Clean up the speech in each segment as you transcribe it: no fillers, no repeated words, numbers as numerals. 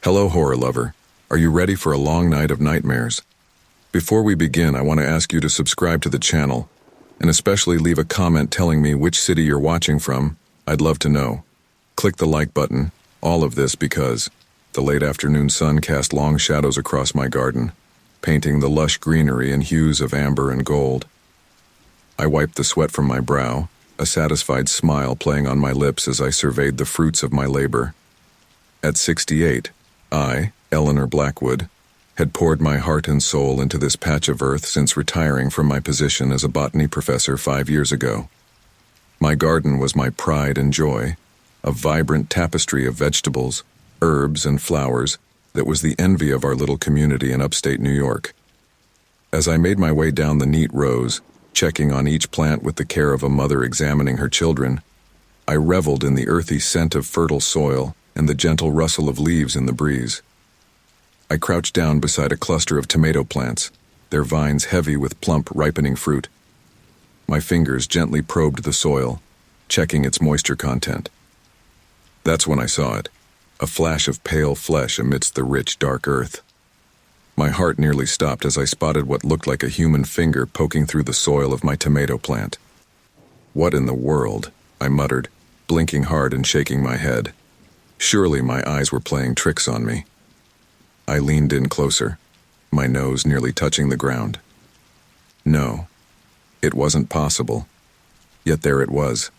Hello, horror lover. Are you ready for a long night of nightmares? Before we begin, I want to ask you to subscribe to the channel, and especially leave a comment telling me which city you're watching from. I'd love to know. Click the like button, all of this because the late afternoon sun cast long shadows across my garden, painting the lush greenery in hues of amber and gold. I wiped the sweat from my brow, a satisfied smile playing on my lips as I surveyed the fruits of my labor. At 68, I, Eleanor Blackwood, had poured my heart and soul into this patch of earth since retiring from my position as a botany professor 5 years ago. My garden was my pride and joy, a vibrant tapestry of vegetables, herbs, and flowers that was the envy of our little community in upstate New York. As I made my way down the neat rows, checking on each plant with the care of a mother examining her children, I reveled in the earthy scent of fertile soil and the gentle rustle of leaves in the breeze. I crouched down beside a cluster of tomato plants, their vines heavy with plump, ripening fruit. My fingers gently probed the soil, checking its moisture content. That's when I saw it, a flash of pale flesh amidst the rich, dark earth. My heart nearly stopped as I spotted what looked like a human finger poking through the soil of my tomato plant. "What in the world?" I muttered, blinking hard and shaking my head. Surely my eyes were playing tricks on me. I leaned in closer, my nose nearly touching the ground. No, it wasn't possible. Yet there it was,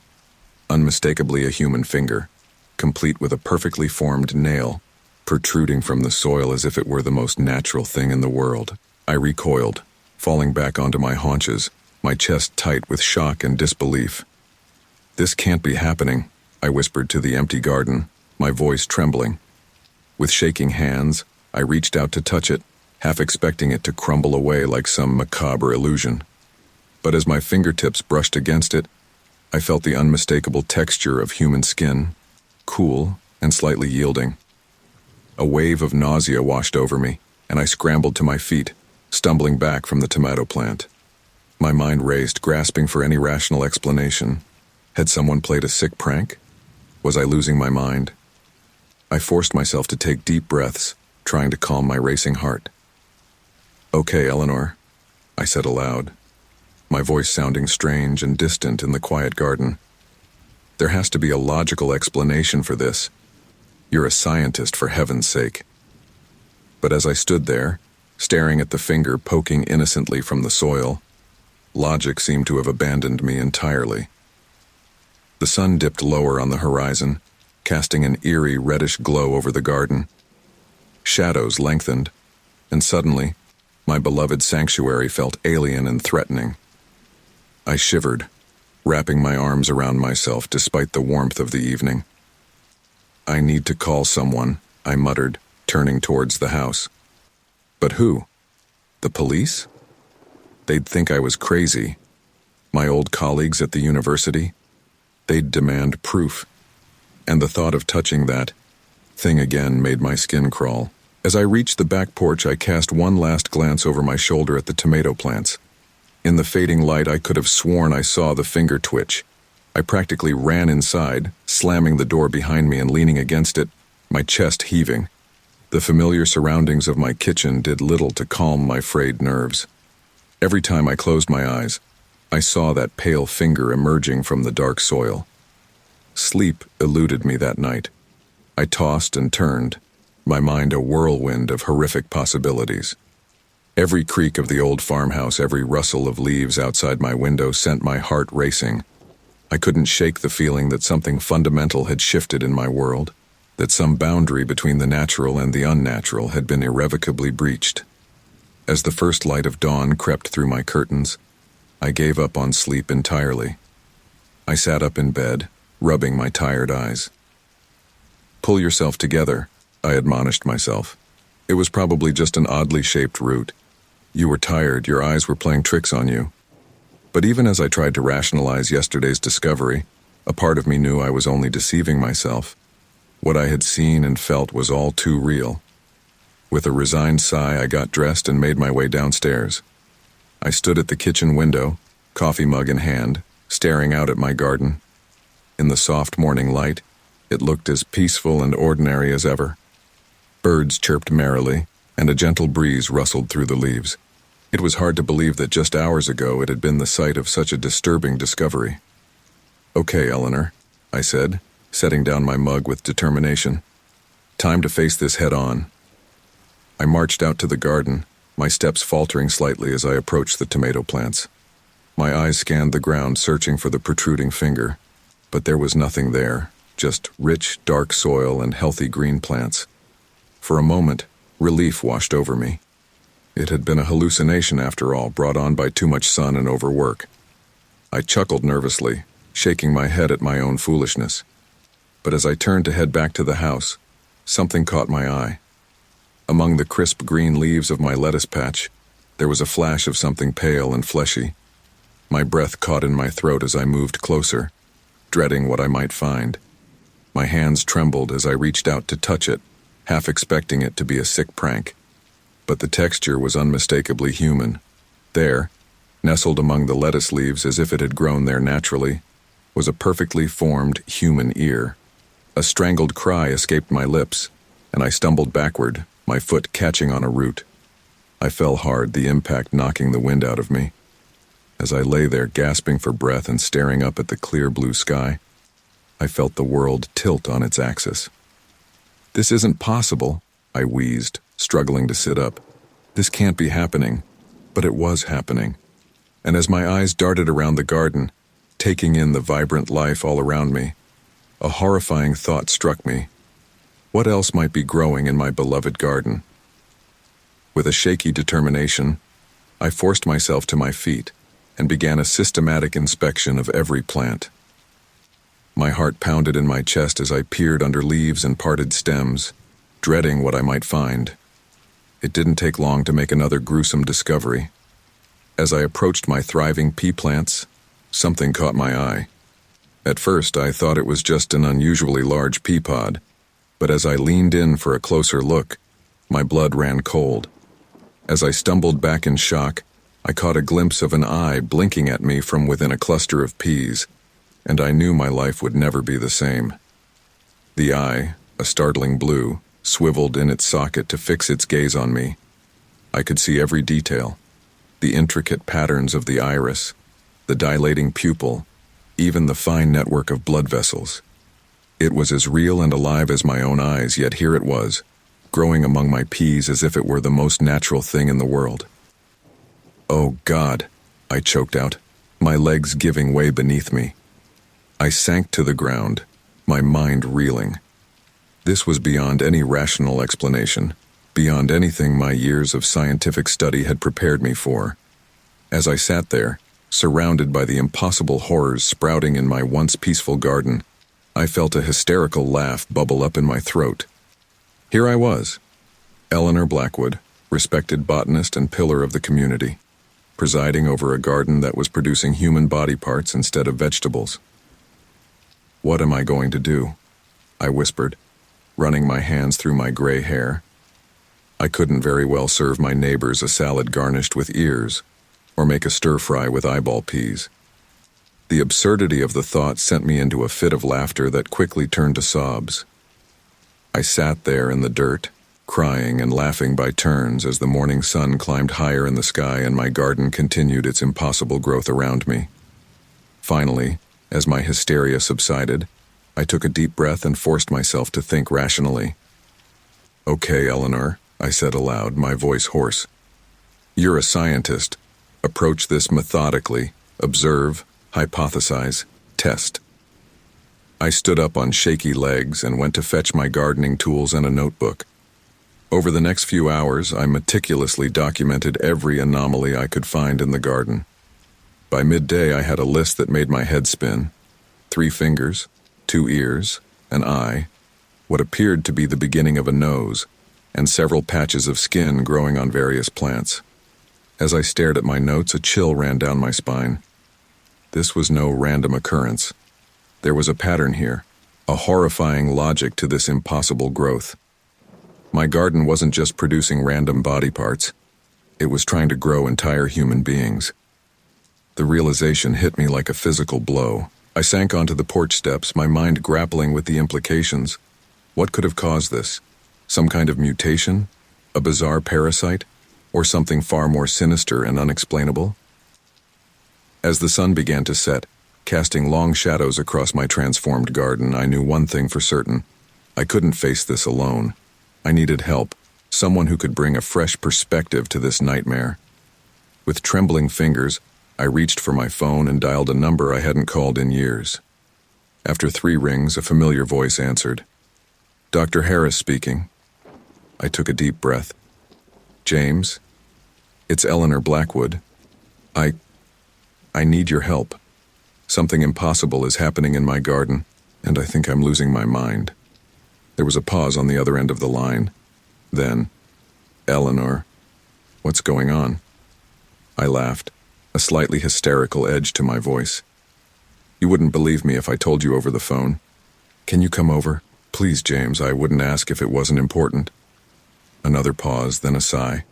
unmistakably a human finger, complete with a perfectly formed nail, protruding from the soil as if it were the most natural thing in the world. I recoiled, falling back onto my haunches, my chest tight with shock and disbelief. "This can't be happening," I whispered to the empty garden, my voice trembling. With shaking hands, I reached out to touch it, half expecting it to crumble away like some macabre illusion. But as my fingertips brushed against it, I felt the unmistakable texture of human skin, cool and slightly yielding. A wave of nausea washed over me, and I scrambled to my feet, stumbling back from the tomato plant. My mind raced, grasping for any rational explanation. Had someone played a sick prank? Was I losing my mind? I forced myself to take deep breaths, trying to calm my racing heart. "Okay, Eleanor," I said aloud, my voice sounding strange and distant in the quiet garden. "There has to be a logical explanation for this. You're a scientist, for heaven's sake." But as I stood there, staring at the finger poking innocently from the soil, logic seemed to have abandoned me entirely. The sun dipped lower on the horizon, casting an eerie reddish glow over the garden. Shadows lengthened, and suddenly, my beloved sanctuary felt alien and threatening. I shivered, wrapping my arms around myself despite the warmth of the evening. "I need to call someone," I muttered, turning towards the house. But who? The police? They'd think I was crazy. My old colleagues at the university? They'd demand proof. And the thought of touching that thing again made my skin crawl. As I reached the back porch, I cast one last glance over my shoulder at the tomato plants. In the fading light, I could have sworn I saw the finger twitch. I practically ran inside, slamming the door behind me and leaning against it, my chest heaving. The familiar surroundings of my kitchen did little to calm my frayed nerves. Every time I closed my eyes, I saw that pale finger emerging from the dark soil. Sleep eluded me that night. I tossed and turned, my mind a whirlwind of horrific possibilities. Every creak of the old farmhouse, every rustle of leaves outside my window sent my heart racing. I couldn't shake the feeling that something fundamental had shifted in my world, that some boundary between the natural and the unnatural had been irrevocably breached. As the first light of dawn crept through my curtains, I gave up on sleep entirely. I sat up in bed, rubbing my tired eyes. "Pull yourself together," I admonished myself. It was probably just an oddly shaped root. You were tired, your eyes were playing tricks on you. But even as I tried to rationalize yesterday's discovery, a part of me knew I was only deceiving myself. What I had seen and felt was all too real. With a resigned sigh, I got dressed and made my way downstairs. I stood at the kitchen window, coffee mug in hand, staring out at my garden. In the soft morning light, it looked as peaceful and ordinary as ever. Birds chirped merrily, and a gentle breeze rustled through the leaves. It was hard to believe that just hours ago it had been the site of such a disturbing discovery. "Okay, Eleanor," I said, setting down my mug with determination. "Time to face this head on." I marched out to the garden, my steps faltering slightly as I approached the tomato plants. My eyes scanned the ground, searching for the protruding finger, but there was nothing there, just rich, dark soil and healthy green plants. For a moment, relief washed over me. It had been a hallucination after all, brought on by too much sun and overwork. I chuckled nervously, shaking my head at my own foolishness. But as I turned to head back to the house, something caught my eye. Among the crisp green leaves of my lettuce patch, there was a flash of something pale and fleshy. My breath caught in my throat as I moved closer, dreading what I might find. My hands trembled as I reached out to touch it, half expecting it to be a sick prank. But the texture was unmistakably human. There, nestled among the lettuce leaves as if it had grown there naturally, was a perfectly formed human ear. A strangled cry escaped my lips, and I stumbled backward, my foot catching on a root. I fell hard, the impact knocking the wind out of me. As I lay there gasping for breath and staring up at the clear blue sky, I felt the world tilt on its axis. "This isn't possible," I wheezed, struggling to sit up. "This can't be happening." But it was happening. And as my eyes darted around the garden, taking in the vibrant life all around me, a horrifying thought struck me. What else might be growing in my beloved garden? With a shaky determination, I forced myself to my feet and began a systematic inspection of every plant. My heart pounded in my chest as I peered under leaves and parted stems, dreading what I might find. It didn't take long to make another gruesome discovery. As I approached my thriving pea plants, something caught my eye. At first, I thought it was just an unusually large pea pod, but as I leaned in for a closer look, my blood ran cold. As I stumbled back in shock, I caught a glimpse of an eye blinking at me from within a cluster of peas, and I knew my life would never be the same. The eye, a startling blue, swiveled in its socket to fix its gaze on me. I could see every detail, the intricate patterns of the iris, the dilating pupil, even the fine network of blood vessels. It was as real and alive as my own eyes, yet here it was, growing among my peas as if it were the most natural thing in the world. "Oh God," I choked out, my legs giving way beneath me. I sank to the ground, my mind reeling. This was beyond any rational explanation, beyond anything my years of scientific study had prepared me for. As I sat there, surrounded by the impossible horrors sprouting in my once peaceful garden, I felt a hysterical laugh bubble up in my throat. Here I was, Eleanor Blackwood, respected botanist and pillar of the community, presiding over a garden that was producing human body parts instead of vegetables. "What am I going to do?" I whispered, running my hands through my gray hair. I couldn't very well serve my neighbors a salad garnished with ears, or make a stir-fry with eyeball peas. The absurdity of the thought sent me into a fit of laughter that quickly turned to sobs. I sat there in the dirt, crying and laughing by turns as the morning sun climbed higher in the sky and my garden continued its impossible growth around me. Finally, as my hysteria subsided, I took a deep breath and forced myself to think rationally. "Okay, Eleanor," I said aloud, my voice hoarse. "You're a scientist. Approach this methodically. Observe, hypothesize, test." I stood up on shaky legs and went to fetch my gardening tools and a notebook. Over the next few hours, I meticulously documented every anomaly I could find in the garden. By midday, I had a list that made my head spin. 3 fingers, 2 ears, an eye, what appeared to be the beginning of a nose, and several patches of skin growing on various plants. As I stared at my notes, a chill ran down my spine. This was no random occurrence. There was a pattern here, a horrifying logic to this impossible growth. My garden wasn't just producing random body parts. It was trying to grow entire human beings. The realization hit me like a physical blow. I sank onto the porch steps, my mind grappling with the implications. What could have caused this? Some kind of mutation? A bizarre parasite? Or something far more sinister and unexplainable? As the sun began to set, casting long shadows across my transformed garden, I knew one thing for certain. I couldn't face this alone. I needed help, someone who could bring a fresh perspective to this nightmare. With trembling fingers, I reached for my phone and dialed a number I hadn't called in years. After 3 rings, a familiar voice answered. "Dr. Harris speaking." I took a deep breath. "James? It's Eleanor Blackwood. I need your help. Something impossible is happening in my garden, and I think I'm losing my mind." There was a pause on the other end of the line. Then, "Eleanor, what's going on?" I laughed, a slightly hysterical edge to my voice. "You wouldn't believe me if I told you over the phone. Can you come over? Please, James, I wouldn't ask if it wasn't important." Another pause, then a sigh.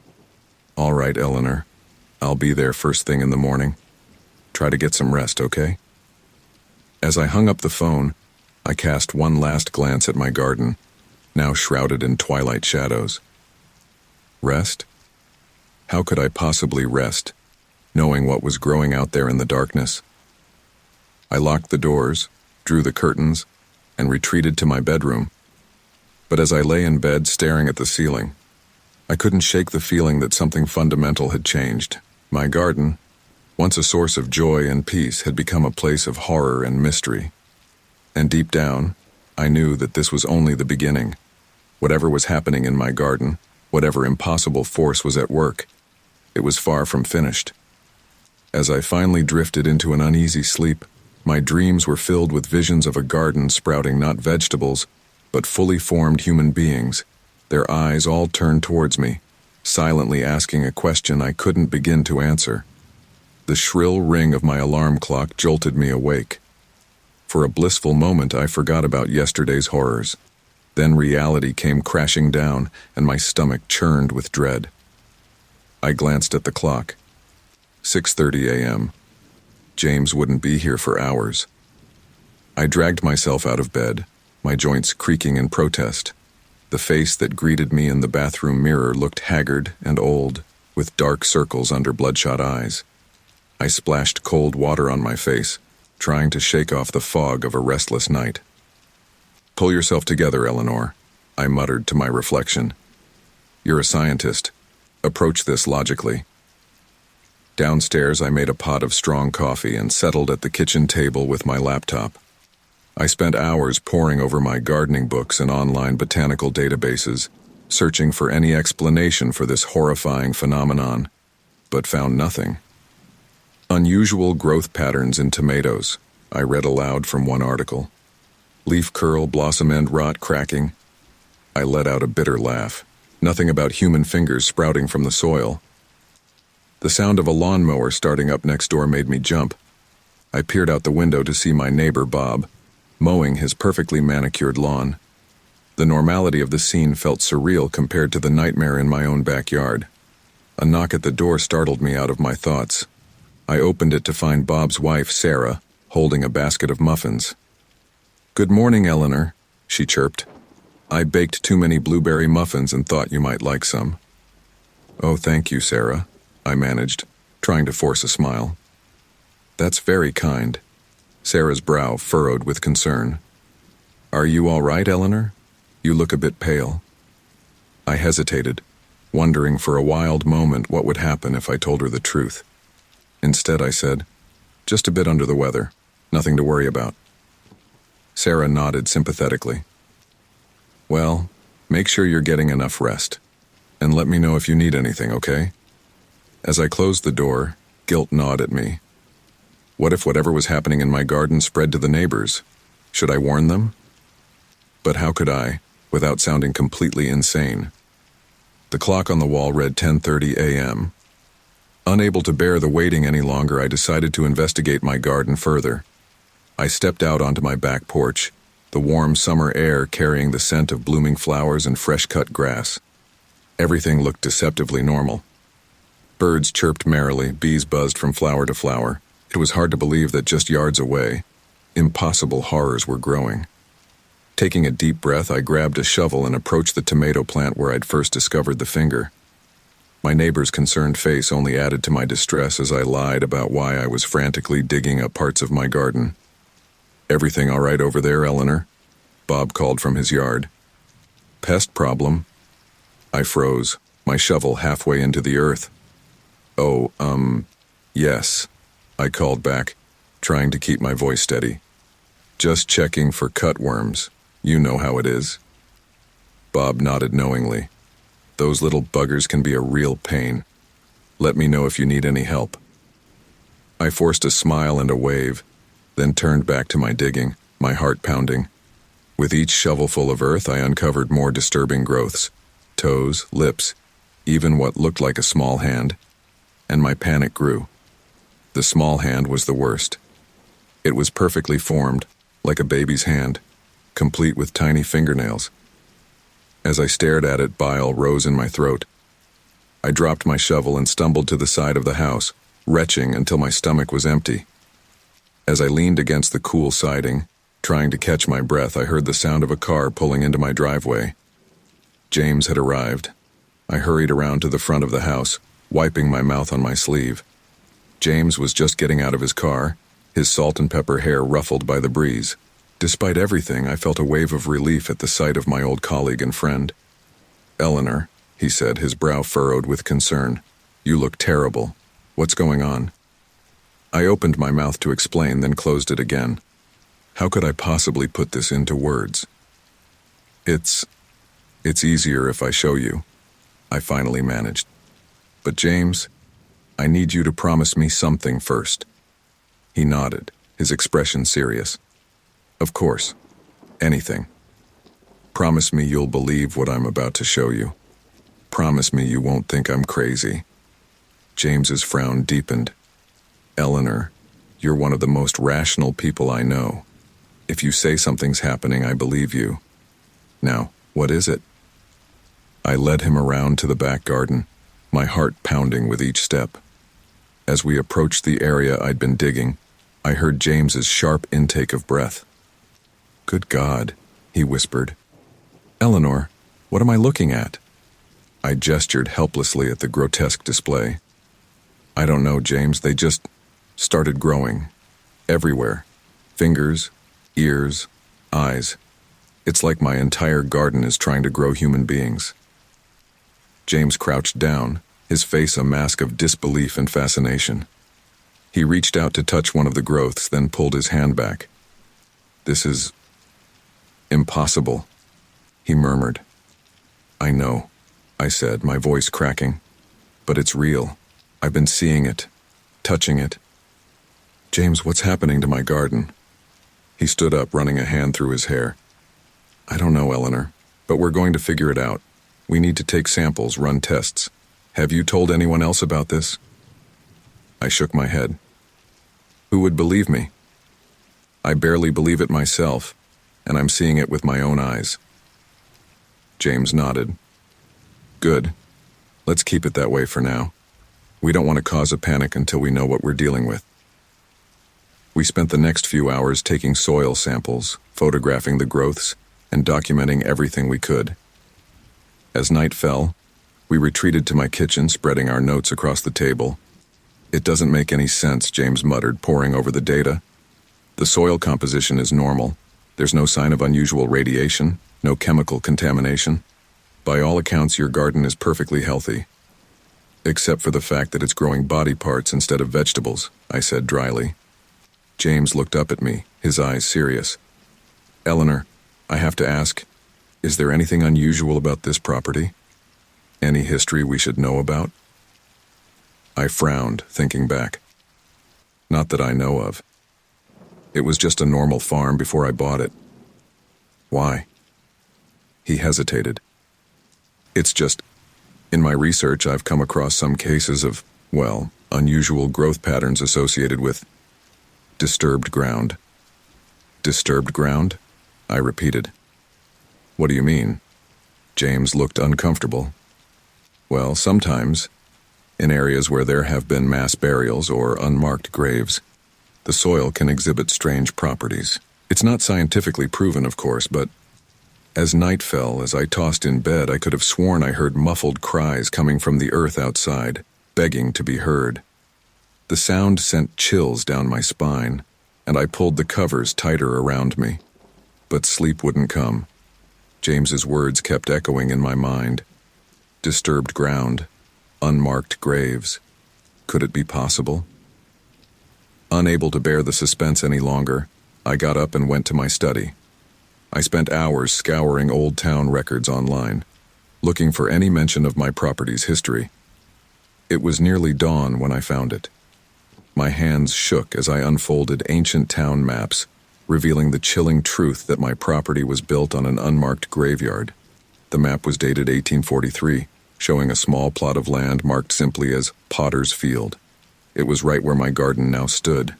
"All right, Eleanor. I'll be there first thing in the morning. Try to get some rest, okay?" As I hung up the phone, I cast one last glance at my garden, now shrouded in twilight shadows. Rest? How could I possibly rest, knowing what was growing out there in the darkness? I locked the doors, drew the curtains, and retreated to my bedroom. But as I lay in bed staring at the ceiling, I couldn't shake the feeling that something fundamental had changed. My garden, once a source of joy and peace, had become a place of horror and mystery. And deep down, I knew that this was only the beginning. Whatever was happening in my garden, whatever impossible force was at work, it was far from finished. As I finally drifted into an uneasy sleep, my dreams were filled with visions of a garden sprouting not vegetables, but fully formed human beings, their eyes all turned towards me, silently asking a question I couldn't begin to answer. The shrill ring of my alarm clock jolted me awake. For a blissful moment, I forgot about yesterday's horrors. Then reality came crashing down, and my stomach churned with dread. I glanced at the clock. 6:30 a.m. James wouldn't be here for hours. I dragged myself out of bed, my joints creaking in protest. The face that greeted me in the bathroom mirror looked haggard and old, with dark circles under bloodshot eyes. I splashed cold water on my face, trying to shake off the fog of a restless night. "Pull yourself together, Eleanor," I muttered to my reflection. "You're a scientist. Approach this logically." Downstairs, I made a pot of strong coffee and settled at the kitchen table with my laptop. I spent hours poring over my gardening books and online botanical databases, searching for any explanation for this horrifying phenomenon, but found nothing. "Unusual growth patterns in tomatoes," I read aloud from one article. "Leaf curl, blossom end rot, cracking." I let out a bitter laugh. Nothing about human fingers sprouting from the soil. The sound of a lawnmower starting up next door made me jump. I peered out the window to see my neighbor, Bob, mowing his perfectly manicured lawn. The normality of the scene felt surreal compared to the nightmare in my own backyard. A knock at the door startled me out of my thoughts. I opened it to find Bob's wife, Sarah, holding a basket of muffins. "Good morning, Eleanor," she chirped. "I baked too many blueberry muffins and thought you might like some." "Oh, thank you, Sarah," I managed, trying to force a smile. "That's very kind." Sarah's brow furrowed with concern. "Are you all right, Eleanor? You look a bit pale." I hesitated, wondering for a wild moment what would happen if I told her the truth. Instead, I said, "Just a bit under the weather. Nothing to worry about." Sarah nodded sympathetically. "Well, make sure you're getting enough rest. And let me know if you need anything, okay?" As I closed the door, guilt gnawed at me. What if whatever was happening in my garden spread to the neighbors? Should I warn them? But how could I, without sounding completely insane? The clock on the wall read 10:30 a.m. Unable to bear the waiting any longer, I decided to investigate my garden further. I stepped out onto my back porch, the warm summer air carrying the scent of blooming flowers and fresh-cut grass. Everything looked deceptively normal. Birds chirped merrily, bees buzzed from flower to flower. It was hard to believe that just yards away, impossible horrors were growing. Taking a deep breath, I grabbed a shovel and approached the tomato plant where I'd first discovered the finger. My neighbor's concerned face only added to my distress as I lied about why I was frantically digging up parts of my garden. "Everything all right over there, Eleanor?" Bob called from his yard. "Pest problem?" I froze, my shovel halfway into the earth. "Oh, yes," I called back, trying to keep my voice steady. "Just checking for cutworms. You know how it is." Bob nodded knowingly. "Those little buggers can be a real pain. Let me know if you need any help." I forced a smile and a wave, then turned back to my digging, my heart pounding. With each shovelful of earth, I uncovered more disturbing growths, toes, lips, even what looked like a small hand, and my panic grew. The small hand was the worst. It was perfectly formed, like a baby's hand, complete with tiny fingernails. As I stared at it, bile rose in my throat. I dropped my shovel and stumbled to the side of the house, retching until my stomach was empty. As I leaned against the cool siding, trying to catch my breath, I heard the sound of a car pulling into my driveway. James had arrived. I hurried around to the front of the house, wiping my mouth on my sleeve. James was just getting out of his car, his salt and pepper hair ruffled by the breeze. Despite everything, I felt a wave of relief at the sight of my old colleague and friend. "Eleanor," he said, his brow furrowed with concern, "you look terrible. What's going on?" I opened my mouth to explain, then closed it again. How could I possibly put this into words? It's easier if I show you," I finally managed. "But James, I need you to promise me something first." He nodded, his expression serious. "Of course. Anything. Promise me you'll believe what I'm about to show you. Promise me you won't think I'm crazy." James's frown deepened. "Eleanor, you're one of the most rational people I know. If you say something's happening, I believe you. Now, what is it?" I led him around to the back garden, my heart pounding with each step. As we approached the area I'd been digging, I heard James's sharp intake of breath. "Good God," he whispered. "Eleanor, what am I looking at?" I gestured helplessly at the grotesque display. "I don't know, James, they just started growing. Everywhere. Fingers, ears, eyes. It's like my entire garden is trying to grow human beings." James crouched down, his face a mask of disbelief and fascination. He reached out to touch one of the growths, then pulled his hand back. "This is impossible," he murmured. "I know," I said, my voice cracking. "But it's real. I've been seeing it, touching it." "James, what's happening to my garden?" He stood up, running a hand through his hair. "I don't know, Eleanor, but we're going to figure it out. We need to take samples, run tests. Have you told anyone else about this?" I shook my head. Who would believe me? I barely believe it myself, and I'm seeing it with my own eyes. James nodded. "Good. Let's keep it that way for now. We don't want to cause a panic until we know what we're dealing with." We spent the next few hours taking soil samples, photographing the growths, and documenting everything we could. As night fell, we retreated to my kitchen, spreading our notes across the table. "It doesn't make any sense," James muttered, poring over the data. "The soil composition is normal. There's no sign of unusual radiation, no chemical contamination. By all accounts, your garden is perfectly healthy. Except for the fact that it's growing body parts instead of vegetables," I said dryly. James looked up at me, his eyes serious. "Eleanor, I have to ask, is there anything unusual about this property? Any history we should know about?" I frowned, thinking back. "Not that I know of. It was just a normal farm before I bought it." "Why?" He hesitated. "It's just, in my research I've come across some cases of, well, unusual growth patterns associated with disturbed ground." "Disturbed ground?" I repeated. "What do you mean?" James looked uncomfortable. "Well, sometimes, in areas where there have been mass burials or unmarked graves, the soil can exhibit strange properties. It's not scientifically proven, of course, but As night fell, as I tossed in bed, I could have sworn I heard muffled cries coming from the earth outside, begging to be heard. The sound sent chills down my spine, and I pulled the covers tighter around me. But sleep wouldn't come. James's words kept echoing in my mind. Disturbed ground, unmarked graves. Could it be possible? Unable to bear the suspense any longer, I got up and went to my study. I spent hours scouring old town records online, looking for any mention of my property's history. It was nearly dawn when I found it. My hands shook as I unfolded ancient town maps, revealing the chilling truth that my property was built on an unmarked graveyard. The map was dated 1843, showing a small plot of land marked simply as Potter's Field. It was right where my garden now stood.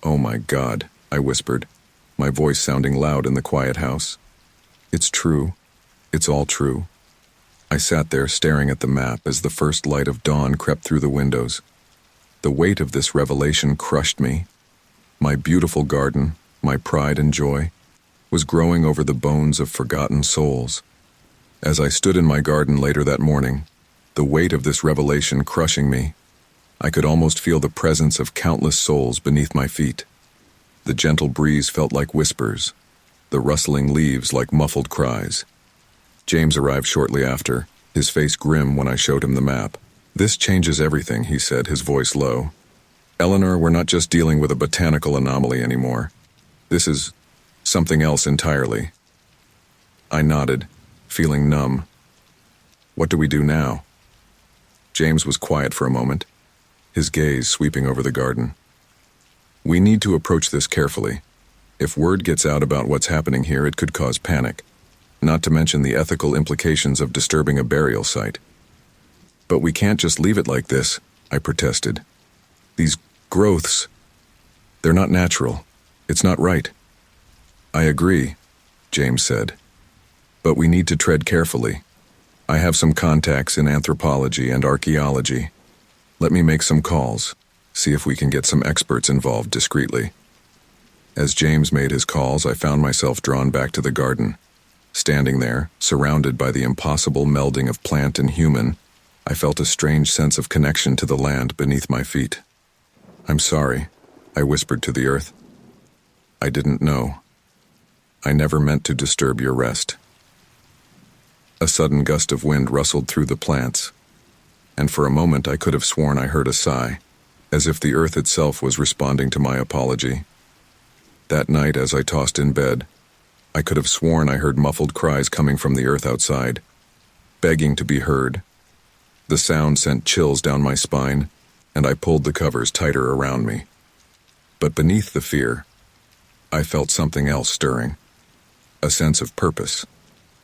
"Oh my God," I whispered, my voice sounding loud in the quiet house. "It's true. It's all true." I sat there staring at the map as the first light of dawn crept through the windows. The weight of this revelation crushed me. My beautiful garden, my pride and joy, was growing over the bones of forgotten souls. As I stood in my garden later that morning, the weight of this revelation crushing me, I could almost feel the presence of countless souls beneath my feet. The gentle breeze felt like whispers, the rustling leaves like muffled cries. James arrived shortly after, his face grim when I showed him the map. "This changes everything," he said, his voice low. "Eleanor, we're not just dealing with a botanical anomaly anymore. This is something else entirely." I nodded, feeling numb. "What do we do now?" James was quiet for a moment, his gaze sweeping over the garden. "We need to approach this carefully. If word gets out about what's happening here, it could cause panic, not to mention the ethical implications of disturbing a burial site." "But we can't just leave it like this," I protested. "These growths, they're not natural. It's not right." "I agree," James said. "But we need to tread carefully. I have some contacts in anthropology and archaeology. Let me make some calls, see if we can get some experts involved discreetly." As James made his calls, I found myself drawn back to the garden. Standing there, surrounded by the impossible melding of plant and human, I felt a strange sense of connection to the land beneath my feet. "I'm sorry," I whispered to the earth. "I didn't know. I never meant to disturb your rest." A sudden gust of wind rustled through the plants, and for a moment I could have sworn I heard a sigh, as if the earth itself was responding to my apology. That night, as I tossed in bed, I could have sworn I heard muffled cries coming from the earth outside, begging to be heard. The sound sent chills down my spine, and I pulled the covers tighter around me. But beneath the fear, I felt something else stirring. A sense of purpose,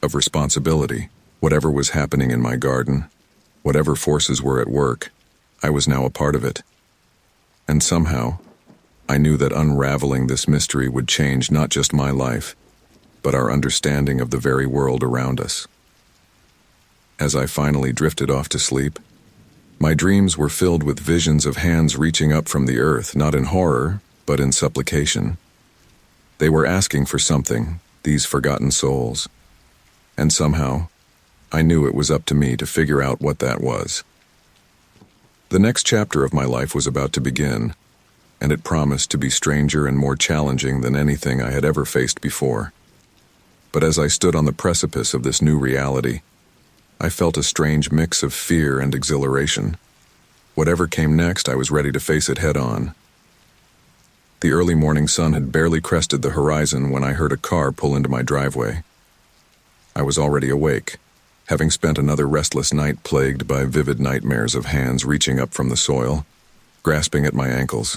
of responsibility. Whatever was happening in my garden, whatever forces were at work, I was now a part of it. And somehow, I knew that unraveling this mystery would change not just my life, but our understanding of the very world around us. As I finally drifted off to sleep, my dreams were filled with visions of hands reaching up from the earth, not in horror, but in supplication. They were asking for something, these forgotten souls. And somehow, I knew it was up to me to figure out what that was. The next chapter of my life was about to begin, and it promised to be stranger and more challenging than anything I had ever faced before. But as I stood on the precipice of this new reality, I felt a strange mix of fear and exhilaration. Whatever came next, I was ready to face it head-on. The early morning sun had barely crested the horizon when I heard a car pull into my driveway. I was already awake, having spent another restless night plagued by vivid nightmares of hands reaching up from the soil, grasping at my ankles.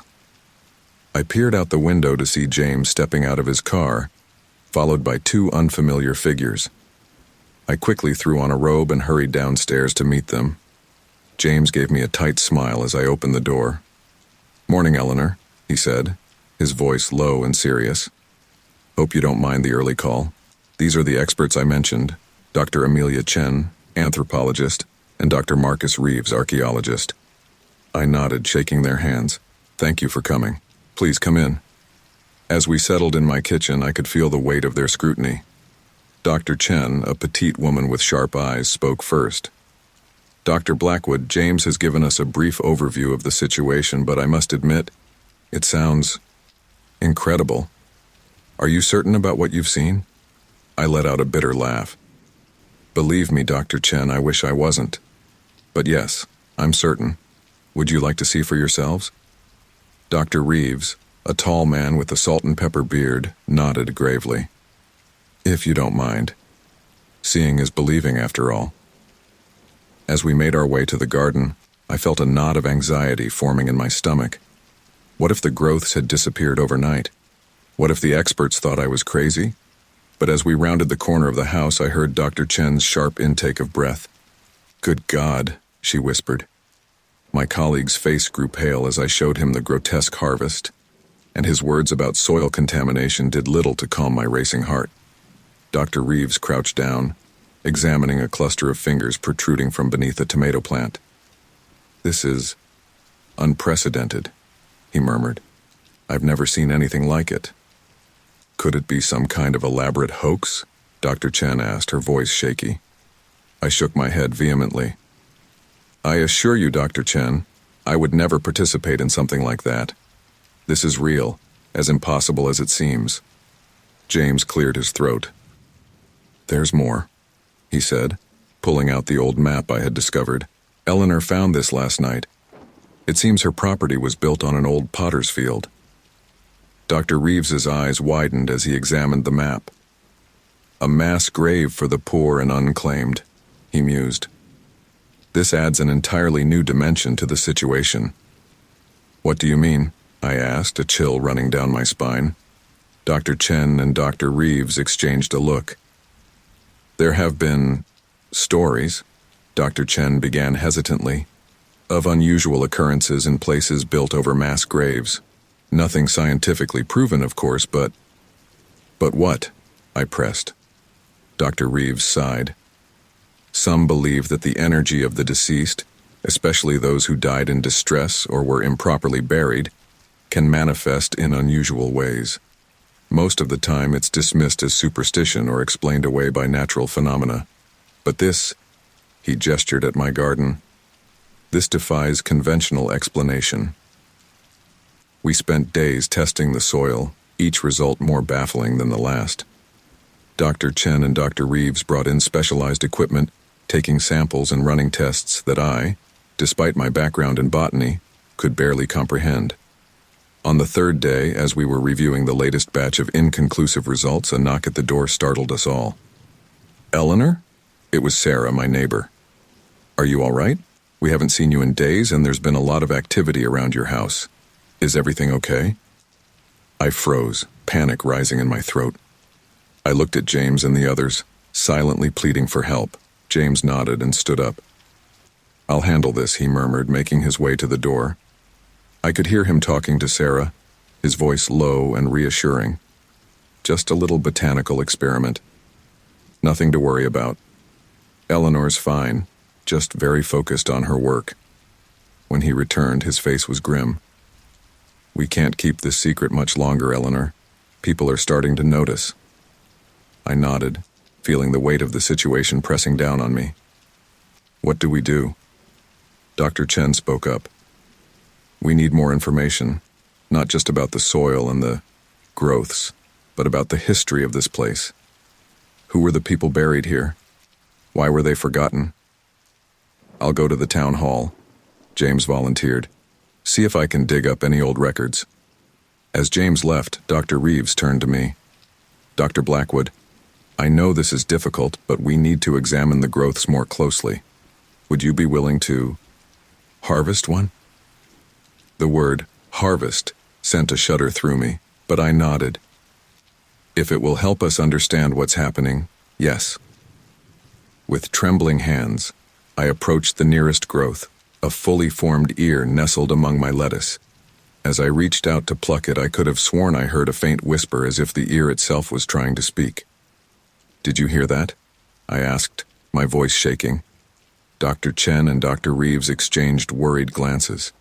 I peered out the window to see James stepping out of his car, followed by two unfamiliar figures. I quickly threw on a robe and hurried downstairs to meet them. James gave me a tight smile as I opened the door. "Morning, Eleanor," he said, his voice low and serious. "Hope you don't mind the early call. These are the experts I mentioned, Dr. Amelia Chen, anthropologist, and Dr. Marcus Reeves, archaeologist." I nodded, shaking their hands. "Thank you for coming. Please come in." As we settled in my kitchen, I could feel the weight of their scrutiny. Dr. Chen, a petite woman with sharp eyes, spoke first. Dr. Blackwood, James has given us a brief overview of the situation, but I must admit, it sounds incredible. Are you certain about what you've seen? I let out a bitter laugh. Believe me, Dr. Chen, I wish I wasn't. But yes, I'm certain. Would you like to see for yourselves? Dr. Reeves, a tall man with a salt and pepper beard, nodded gravely. If you don't mind. Seeing is believing, after all. As we made our way to the garden, I felt a knot of anxiety forming in my stomach. What if the growths had disappeared overnight? What if the experts thought I was crazy? But as we rounded the corner of the house, I heard Dr. Chen's sharp intake of breath. Good God, she whispered. My colleague's face grew pale as I showed him the grotesque harvest, and his words about soil contamination did little to calm my racing heart. Dr. Reeves crouched down, examining a cluster of fingers protruding from beneath a tomato plant. This is unprecedented, he murmured. I've never seen anything like it. Could it be some kind of elaborate hoax? Dr. Chen asked, her voice shaky. I shook my head vehemently. I assure you, Dr. Chen, I would never participate in something like that. This is real, as impossible as it seems. James cleared his throat. There's more, he said, pulling out the old map I had discovered. Eleanor found this last night. It seems her property was built on an old potter's field. Dr. Reeves's eyes widened as he examined the map. A mass grave for the poor and unclaimed, he mused. This adds an entirely new dimension to the situation. What do you mean? I asked, a chill running down my spine. Dr. Chen and Dr. Reeves exchanged a look. There have been stories, Dr. Chen began hesitantly, of unusual occurrences in places built over mass graves. Nothing scientifically proven, of course, but what? I pressed. Dr. Reeves sighed. Some believe that the energy of the deceased, especially those who died in distress or were improperly buried, can manifest in unusual ways. Most of the time it's dismissed as superstition or explained away by natural phenomena. But this, he gestured at my garden, this defies conventional explanation. We spent days testing the soil, each result more baffling than the last. Dr. Chen and Dr. Reeves brought in specialized equipment, taking samples and running tests that I, despite my background in botany, could barely comprehend. On the third day, as we were reviewing the latest batch of inconclusive results, a knock at the door startled us all. Eleanor? It was Sarah, my neighbor. Are you all right? We haven't seen you in days, and there's been a lot of activity around your house. Is everything okay? I froze, panic rising in my throat. I looked at James and the others, silently pleading for help. James nodded and stood up. I'll handle this, he murmured, making his way to the door. I could hear him talking to Sarah, his voice low and reassuring. Just a little botanical experiment. Nothing to worry about. Eleanor's fine, just very focused on her work. When he returned, his face was grim. We can't keep this secret much longer, Eleanor. People are starting to notice. I nodded, feeling the weight of the situation pressing down on me. What do we do? Dr. Chen spoke up. We need more information, not just about the soil and the growths, but about the history of this place. Who were the people buried here? Why were they forgotten? I'll go to the town hall, James volunteered. See if I can dig up any old records. As James left, Dr. Reeves turned to me. Dr. Blackwood, I know this is difficult, but we need to examine the growths more closely. Would you be willing to harvest one? The word harvest sent a shudder through me, but I nodded. If it will help us understand what's happening, yes. With trembling hands, I approached the nearest growth, a fully formed ear nestled among my lettuce. As I reached out to pluck it, I could have sworn I heard a faint whisper as if the ear itself was trying to speak. Did you hear that? I asked, my voice shaking. Dr. Chen and Dr. Reeves exchanged worried glances.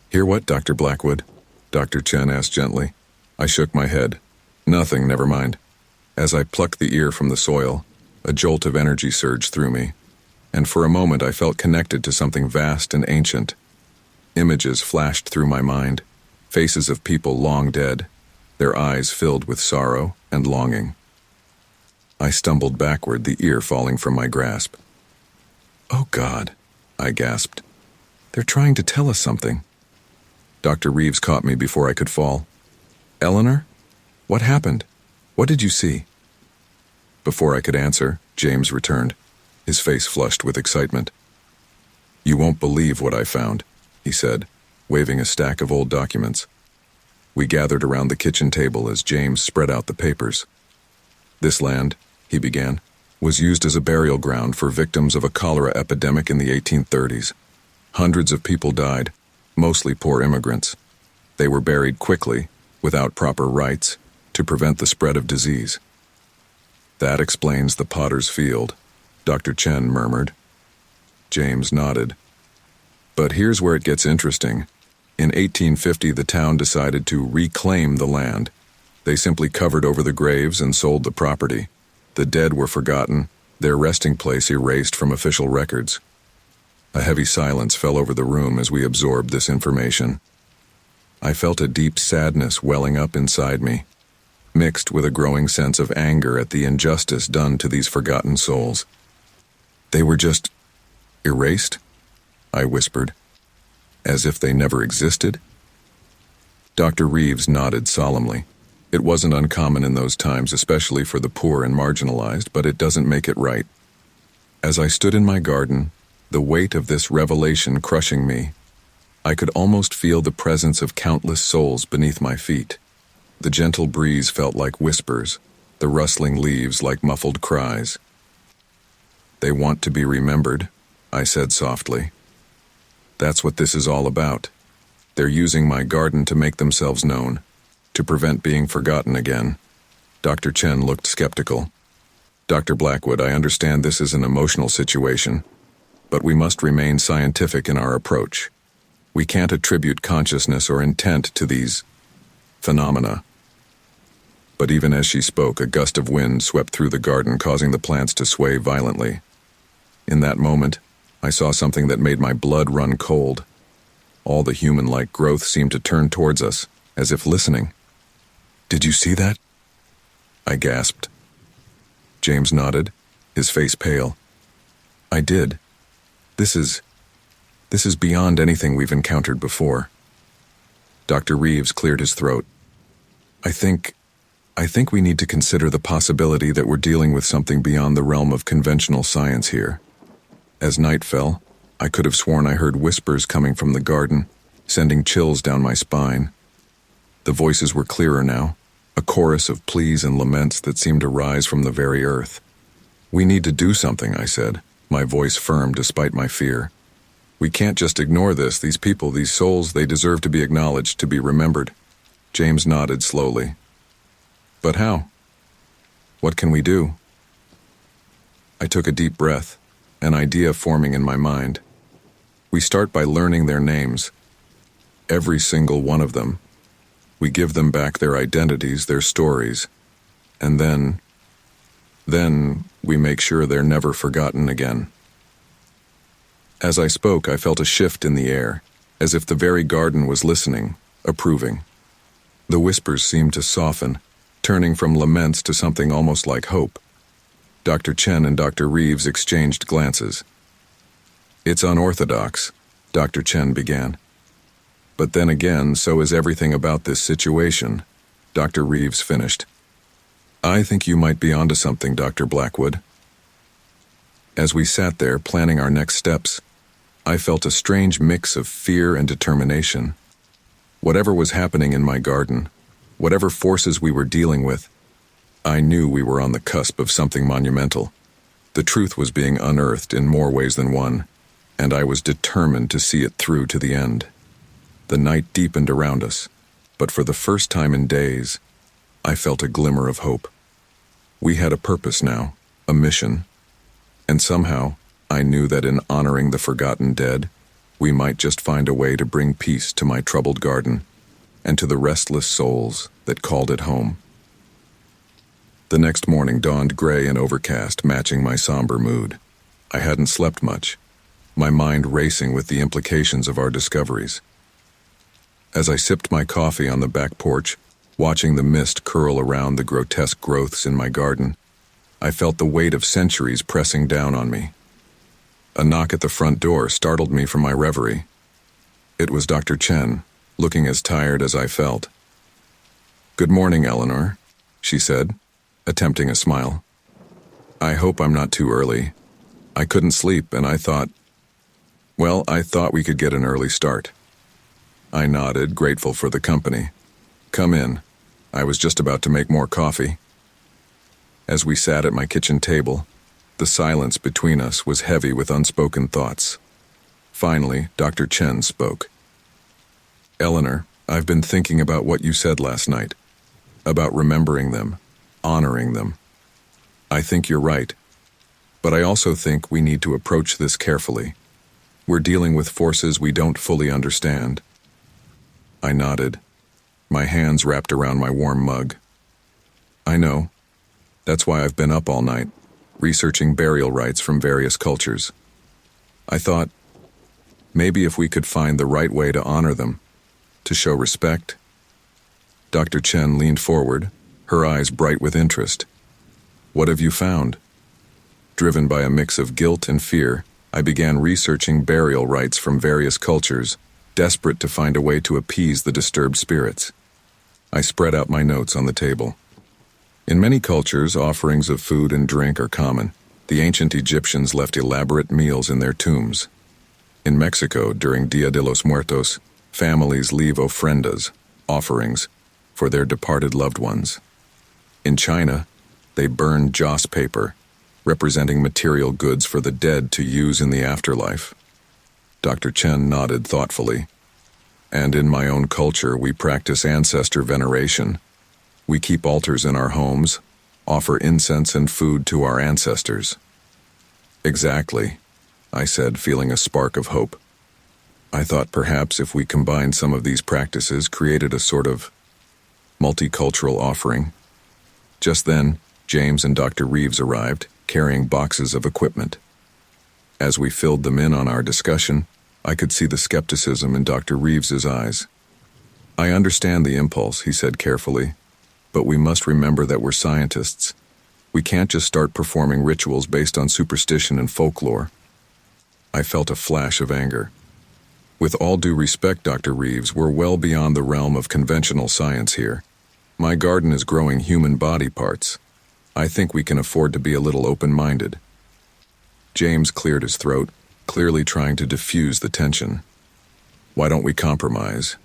Hear what, Dr. Blackwood? Dr. Chen asked gently. I shook my head. Nothing, never mind. As I plucked the ear from the soil, a jolt of energy surged through me, and for a moment I felt connected to something vast and ancient. Images flashed through my mind, faces of people long dead, their eyes filled with sorrow and longing. I stumbled backward, the ear falling from my grasp. "Oh God," I gasped. "They're trying to tell us something." Dr. Reeves caught me before I could fall. "Eleanor? What happened? What did you see?" Before I could answer, James returned, his face flushed with excitement. "You won't believe what I found," he said, waving a stack of old documents. We gathered around the kitchen table as James spread out the papers. "This land," he began, "was used as a burial ground for victims of a cholera epidemic in the 1830s. Hundreds of people died, mostly poor immigrants. They were buried quickly, without proper rites, to prevent the spread of disease." "That explains the Potter's Field," Dr. Chen murmured. James nodded. "But here's where it gets interesting. In 1850, the town decided to reclaim the land. They simply covered over the graves and sold the property. The dead were forgotten, their resting place erased from official records." A heavy silence fell over the room as we absorbed this information. I felt a deep sadness welling up inside me, mixed with a growing sense of anger at the injustice done to these forgotten souls. "They were just erased?" I whispered. "As if they never existed?" Dr. Reeves nodded solemnly. "It wasn't uncommon in those times, especially for the poor and marginalized, but it doesn't make it right." As I stood in my garden, the weight of this revelation crushing me, I could almost feel the presence of countless souls beneath my feet. The gentle breeze felt like whispers, the rustling leaves like muffled cries. "They want to be remembered," I said softly. "That's what this is all about. They're using my garden to make themselves known, to prevent being forgotten again." Dr. Chen looked skeptical. "Dr. Blackwood, I understand this is an emotional situation, but we must remain scientific in our approach. We can't attribute consciousness or intent to these phenomena." But even as she spoke, a gust of wind swept through the garden, causing the plants to sway violently. In that moment, I saw something that made my blood run cold. All the human-like growth seemed to turn towards us, as if listening. "Did you see that?" I gasped. James nodded, his face pale. "I did. This is beyond anything we've encountered before." Dr. Reeves cleared his throat. I think we need to consider the possibility that we're dealing with something beyond the realm of conventional science here." As night fell, I could have sworn I heard whispers coming from the garden, sending chills down my spine. The voices were clearer now, a chorus of pleas and laments that seemed to rise from the very earth. "We need to do something," I said, my voice firm despite my fear. "We can't just ignore this. These people, these souls, they deserve to be acknowledged, to be remembered." James nodded slowly. "But how? What can we do?" I took a deep breath, an idea forming in my mind. "We start by learning their names. Every single one of them. We give them back their identities, their stories. And then we make sure they're never forgotten again." As I spoke, I felt a shift in the air, as if the very garden was listening, approving. The whispers seemed to soften, turning from laments to something almost like hope. Dr. Chen and Dr. Reeves exchanged glances. "It's unorthodox," Dr. Chen began. "But then again, so is everything about this situation," Dr. Reeves finished. "I think you might be onto something, Dr. Blackwood." As we sat there planning our next steps, I felt a strange mix of fear and determination. Whatever was happening in my garden, whatever forces we were dealing with, I knew we were on the cusp of something monumental. The truth was being unearthed in more ways than one, and I was determined to see it through to the end. The night deepened around us, but for the first time in days, I felt a glimmer of hope. We had a purpose now, a mission, and somehow I knew that in honoring the forgotten dead, we might just find a way to bring peace to my troubled garden and to the restless souls that called it home. The next morning dawned gray and overcast, matching my somber mood. I hadn't slept much, my mind racing with the implications of our discoveries. As I sipped my coffee on the back porch, watching the mist curl around the grotesque growths in my garden, I felt the weight of centuries pressing down on me. A knock at the front door startled me from my reverie. It was Dr. Chen, looking as tired as I felt. "Good morning, Eleanor," she said, attempting a smile. "I hope I'm not too early. I couldn't sleep and I thought we could get an early start." I nodded, grateful for the company. "Come in. I was just about to make more coffee." As we sat at my kitchen table, the silence between us was heavy with unspoken thoughts. Finally, Dr. Chen spoke. "Eleanor, I've been thinking about what you said last night, about remembering them, honoring them. I think you're right, but I also think we need to approach this carefully. We're dealing with forces we don't fully understand." I nodded, my hands wrapped around my warm mug. "I know. That's why I've been up all night, researching burial rites from various cultures. I thought, maybe if we could find the right way to honor them, to show respect." Dr. Chen leaned forward, her eyes bright with interest. "What have you found?" Driven by a mix of guilt and fear, I began researching burial rites from various cultures, desperate to find a way to appease the disturbed spirits. I spread out my notes on the table. In many cultures, offerings of food and drink are common. The ancient Egyptians left elaborate meals in their tombs. In Mexico, during Dia de los Muertos, families leave ofrendas, offerings, for their departed loved ones. In China, they burn joss paper, representing material goods for the dead to use in the afterlife. Dr. Chen nodded thoughtfully. "And in my own culture, we practice ancestor veneration. We keep altars in our homes, offer incense and food to our ancestors." "Exactly," I said, feeling a spark of hope. I thought perhaps if we combined some of these practices, created a sort of multicultural offering. Just then, James and Dr. Reeves arrived, carrying boxes of equipment. As we filled them in on our discussion, I could see the skepticism in Dr. Reeves's eyes. "I understand the impulse," he said carefully, "but we must remember that we're scientists. We can't just start performing rituals based on superstition and folklore." I felt a flash of anger. "With all due respect, Dr. Reeves, we're well beyond the realm of conventional science here. My garden is growing human body parts. I think we can afford to be a little open-minded." James cleared his throat, clearly trying to diffuse the tension. "Why don't we compromise?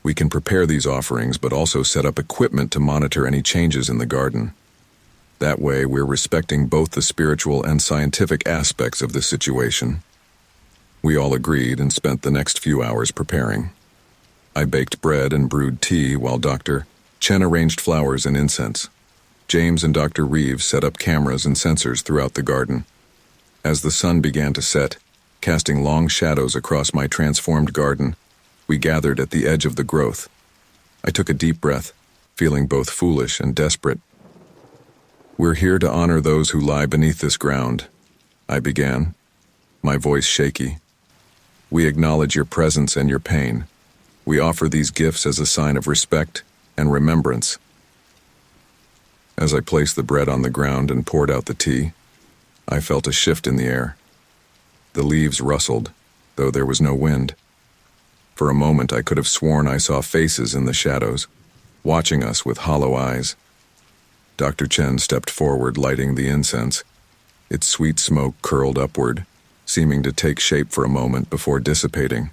We can prepare these offerings, but also set up equipment to monitor any changes in the garden. That way, we're respecting both the spiritual and scientific aspects of the situation." We all agreed and spent the next few hours preparing. I baked bread and brewed tea while Dr. Chen arranged flowers and incense. James and Dr. Reeves set up cameras and sensors throughout the garden. As the sun began to set, casting long shadows across my transformed garden, we gathered at the edge of the growth. I took a deep breath, feeling both foolish and desperate. "We're here to honor those who lie beneath this ground," I began, my voice shaky. "We acknowledge your presence and your pain. We offer these gifts as a sign of respect and remembrance." As I placed the bread on the ground and poured out the tea, I felt a shift in the air. The leaves rustled, though there was no wind. For a moment I could have sworn I saw faces in the shadows, watching us with hollow eyes. Dr. Chen stepped forward, lighting the incense. Its sweet smoke curled upward, seeming to take shape for a moment before dissipating.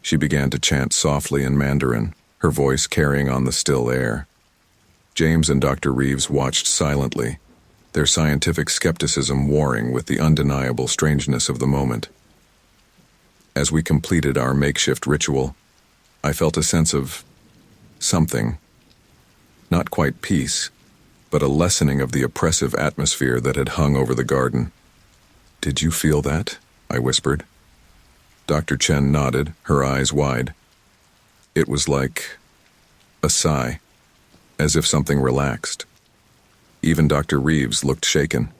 She began to chant softly in Mandarin, her voice carrying on the still air. James and Dr. Reeves watched silently, their scientific skepticism warring with the undeniable strangeness of the moment. As we completed our makeshift ritual, I felt a sense of something. Not quite peace, but a lessening of the oppressive atmosphere that had hung over the garden. "Did you feel that?" I whispered. Dr. Chen nodded, her eyes wide. It was like a sigh, as if something relaxed. Even Dr. Reeves looked shaken.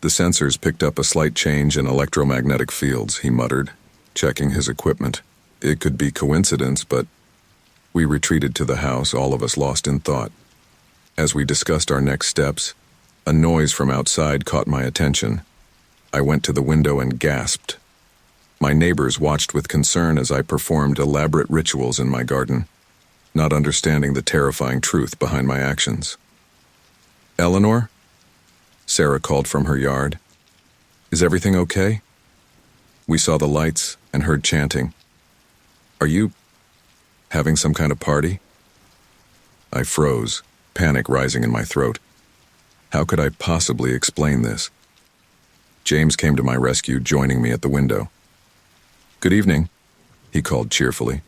The sensors picked up a slight change in electromagnetic fields, he muttered, checking his equipment. It could be coincidence, but we retreated to the house, all of us lost in thought. As we discussed our next steps, a noise from outside caught my attention. I went to the window and gasped. My neighbors watched with concern as I performed elaborate rituals in my garden, not understanding the terrifying truth behind my actions. "Eleanor?" Sarah called from her yard. "Is everything okay?" We saw the lights and heard chanting. "Are you having some kind of party?" I froze, panic rising in my throat. How could I possibly explain this? James came to my rescue, joining me at the window. "Good evening," he called cheerfully.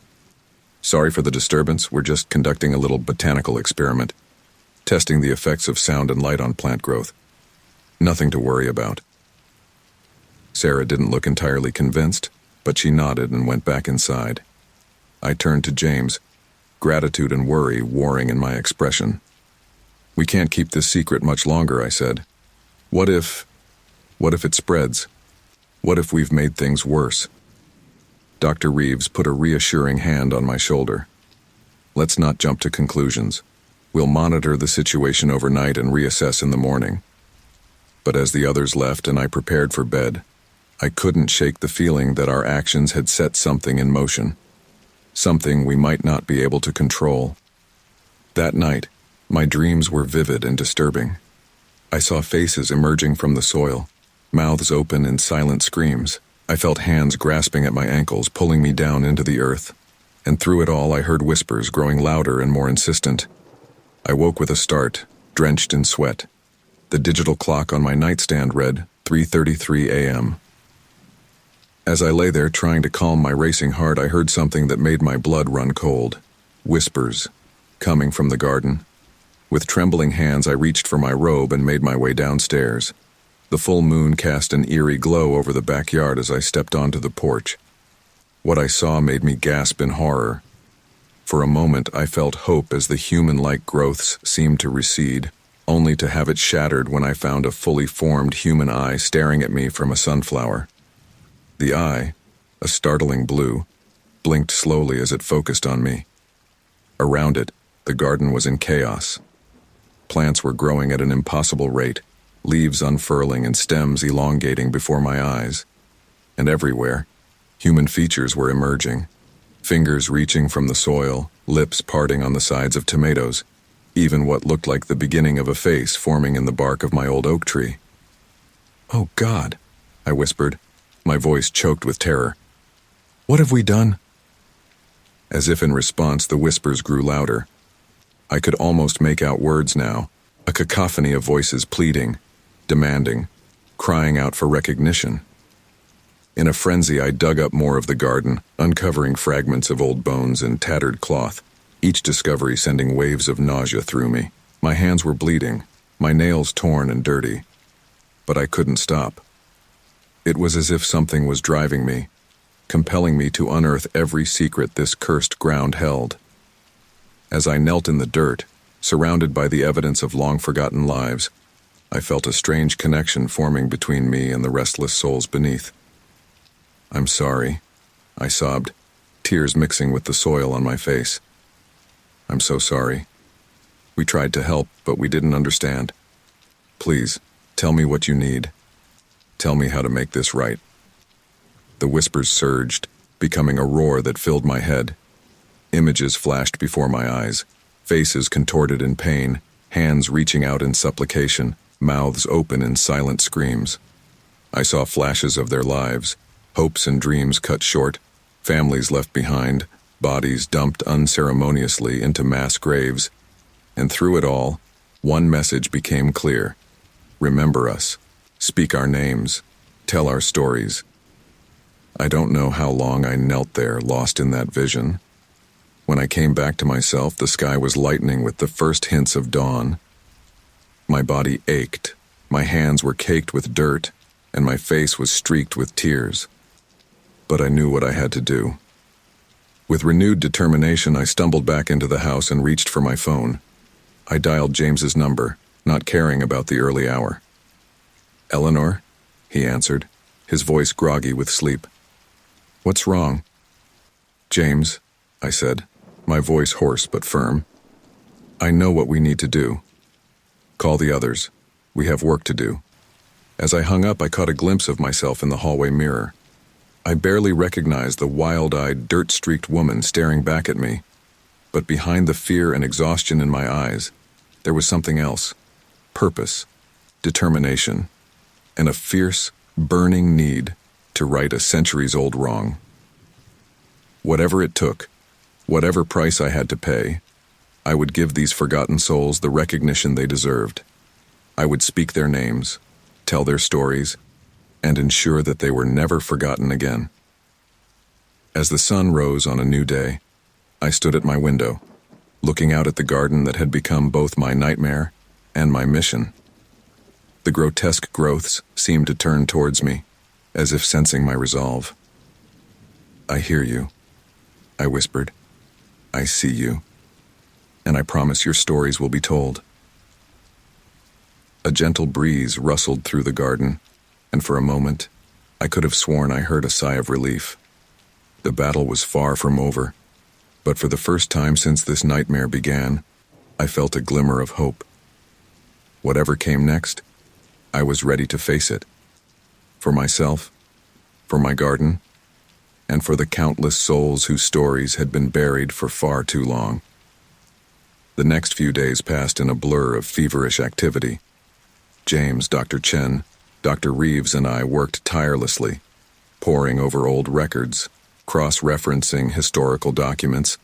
"Sorry for the disturbance. We're just conducting a little botanical experiment, testing the effects of sound and light on plant growth. Nothing to worry about." Sarah didn't look entirely convinced, but she nodded and went back inside. I turned to James, gratitude and worry warring in my expression. "We can't keep this secret much longer," I said. What if it spreads? What if we've made things worse?" Dr. Reeves put a reassuring hand on my shoulder. "Let's not jump to conclusions. We'll monitor the situation overnight and reassess in the morning." But as the others left and I prepared for bed, I couldn't shake the feeling that our actions had set something in motion. Something we might not be able to control. That night, my dreams were vivid and disturbing. I saw faces emerging from the soil, mouths open in silent screams. I felt hands grasping at my ankles, pulling me down into the earth. And through it all, I heard whispers growing louder and more insistent. I woke with a start, drenched in sweat. The digital clock on my nightstand read 3:33 a.m. As I lay there trying to calm my racing heart, I heard something that made my blood run cold. Whispers, coming from the garden. With trembling hands, I reached for my robe and made my way downstairs. The full moon cast an eerie glow over the backyard as I stepped onto the porch. What I saw made me gasp in horror. For a moment, I felt hope as the human-like growths seemed to recede, only to have it shattered when I found a fully formed human eye staring at me from a sunflower. The eye, a startling blue, blinked slowly as it focused on me. Around it, the garden was in chaos. Plants were growing at an impossible rate, leaves unfurling and stems elongating before my eyes. And everywhere, human features were emerging, fingers reaching from the soil, lips parting on the sides of tomatoes, even what looked like the beginning of a face forming in the bark of my old oak tree. "Oh God," I whispered, my voice choked with terror. "What have we done?" As if in response, the whispers grew louder. I could almost make out words now, a cacophony of voices pleading, demanding, crying out for recognition. In a frenzy, I dug up more of the garden, uncovering fragments of old bones and tattered cloth, each discovery sending waves of nausea through me. My hands were bleeding, my nails torn and dirty. But I couldn't stop. It was as if something was driving me, compelling me to unearth every secret this cursed ground held. As I knelt in the dirt, surrounded by the evidence of long-forgotten lives, I felt a strange connection forming between me and the restless souls beneath. "I'm sorry," I sobbed, tears mixing with the soil on my face. "I'm so sorry. We tried to help, but we didn't understand. Please, tell me what you need. Tell me how to make this right." The whispers surged, becoming a roar that filled my head. Images flashed before my eyes, faces contorted in pain, hands reaching out in supplication, mouths open in silent screams. I saw flashes of their lives, hopes and dreams cut short, families left behind, bodies dumped unceremoniously into mass graves. And through it all, one message became clear. Remember us. Speak our names. Tell our stories. I don't know how long I knelt there, lost in that vision. When I came back to myself, the sky was lightening with the first hints of dawn. My body ached, my hands were caked with dirt, and my face was streaked with tears. But I knew what I had to do. With renewed determination, I stumbled back into the house and reached for my phone. I dialed James's number, not caring about the early hour. "Eleanor?" he answered, his voice groggy with sleep. "What's wrong?" "James," I said, my voice hoarse but firm. "I know what we need to do. Call the others. We have work to do." As I hung up, I caught a glimpse of myself in the hallway mirror. I barely recognized the wild-eyed, dirt-streaked woman staring back at me, but behind the fear and exhaustion in my eyes, there was something else: purpose, determination, and a fierce, burning need to right a centuries-old wrong. Whatever it took, whatever price I had to pay, I would give these forgotten souls the recognition they deserved. I would speak their names, tell their stories, and ensure that they were never forgotten again. As the sun rose on a new day, I stood at my window, looking out at the garden that had become both my nightmare and my mission. The grotesque growths seemed to turn towards me, as if sensing my resolve. "I hear you," I whispered. "I see you. And I promise your stories will be told." A gentle breeze rustled through the garden, and for a moment, I could have sworn I heard a sigh of relief. The battle was far from over, but for the first time since this nightmare began, I felt a glimmer of hope. Whatever came next, I was ready to face it. For myself, for my garden, and for the countless souls whose stories had been buried for far too long. The next few days passed in a blur of feverish activity. James, Dr. Chen, Dr. Reeves, and I worked tirelessly, poring over old records, cross-referencing historical documents,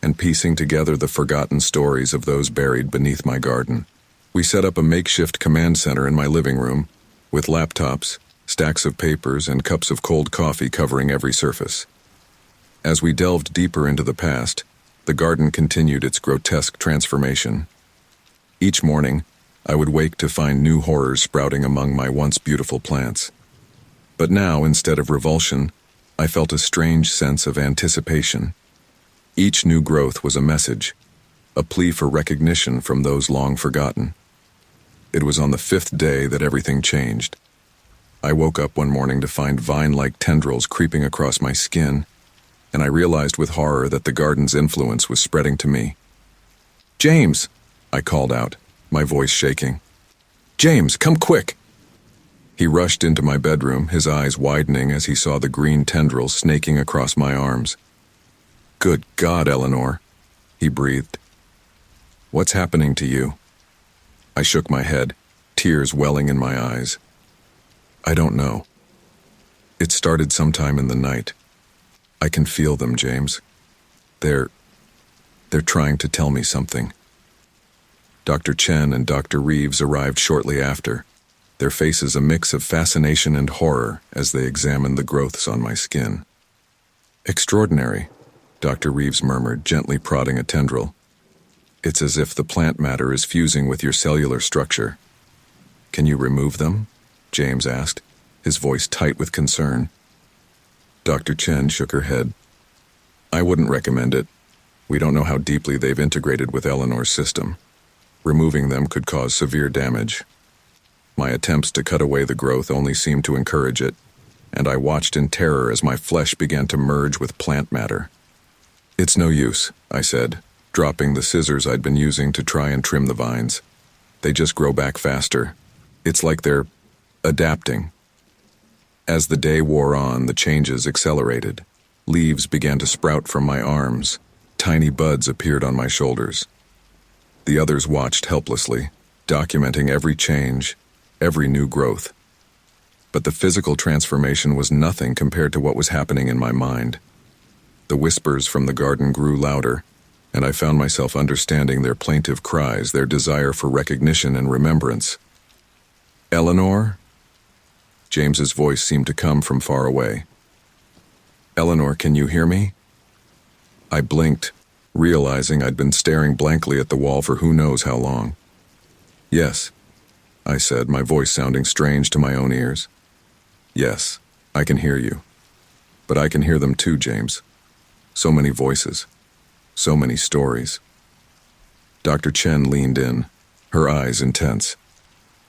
and piecing together the forgotten stories of those buried beneath my garden. We set up a makeshift command center in my living room, with laptops, stacks of papers, and cups of cold coffee covering every surface. As we delved deeper into the past, the garden continued its grotesque transformation. Each morning, I would wake to find new horrors sprouting among my once beautiful plants. But now, instead of revulsion, I felt a strange sense of anticipation. Each new growth was a message, a plea for recognition from those long forgotten. It was on the 5th day that everything changed. I woke up one morning to find vine-like tendrils creeping across my skin, and I realized with horror that the garden's influence was spreading to me. "James!" I called out, my voice shaking. "James, come quick!" He rushed into my bedroom, his eyes widening as he saw the green tendrils snaking across my arms. "Good God, Eleanor," he breathed. "What's happening to you?" I shook my head, tears welling in my eyes. "I don't know. It started sometime in the night. I can feel them, James. They're trying to tell me something." Dr. Chen and Dr. Reeves arrived shortly after, their faces a mix of fascination and horror as they examined the growths on my skin. "Extraordinary," Dr. Reeves murmured, gently prodding a tendril. "It's as if the plant matter is fusing with your cellular structure." "Can you remove them?" James asked, his voice tight with concern. Dr. Chen shook her head. "I wouldn't recommend it. We don't know how deeply they've integrated with Eleanor's system. Removing them could cause severe damage." My attempts to cut away the growth only seemed to encourage it, and I watched in terror as my flesh began to merge with plant matter. "It's no use," I said, dropping the scissors I'd been using to try and trim the vines. "They just grow back faster. It's like they're adapting." As the day wore on, the changes accelerated. Leaves began to sprout from my arms. Tiny buds appeared on my shoulders. The others watched helplessly, documenting every change, every new growth. But the physical transformation was nothing compared to what was happening in my mind. The whispers from the garden grew louder, and I found myself understanding their plaintive cries, their desire for recognition and remembrance. "Eleanor?" James's voice seemed to come from far away. "Eleanor, can you hear me?" I blinked, realizing I'd been staring blankly at the wall for who knows how long. "Yes," I said, my voice sounding strange to my own ears. "Yes, I can hear you. But I can hear them too, James. So many voices. So many stories." Dr. Chen leaned in, her eyes intense.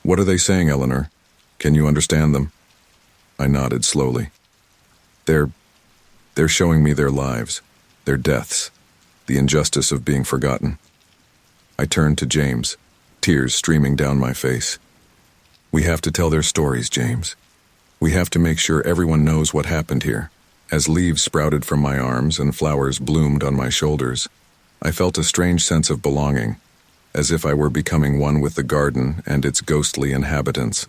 "What are they saying, Eleanor? Can you understand them?" I nodded slowly. They're showing me their lives, their deaths, the injustice of being forgotten." I turned to James, tears streaming down my face. "We have to tell their stories, James. We have to make sure everyone knows what happened here." As leaves sprouted from my arms and flowers bloomed on my shoulders, I felt a strange sense of belonging, as if I were becoming one with the garden and its ghostly inhabitants.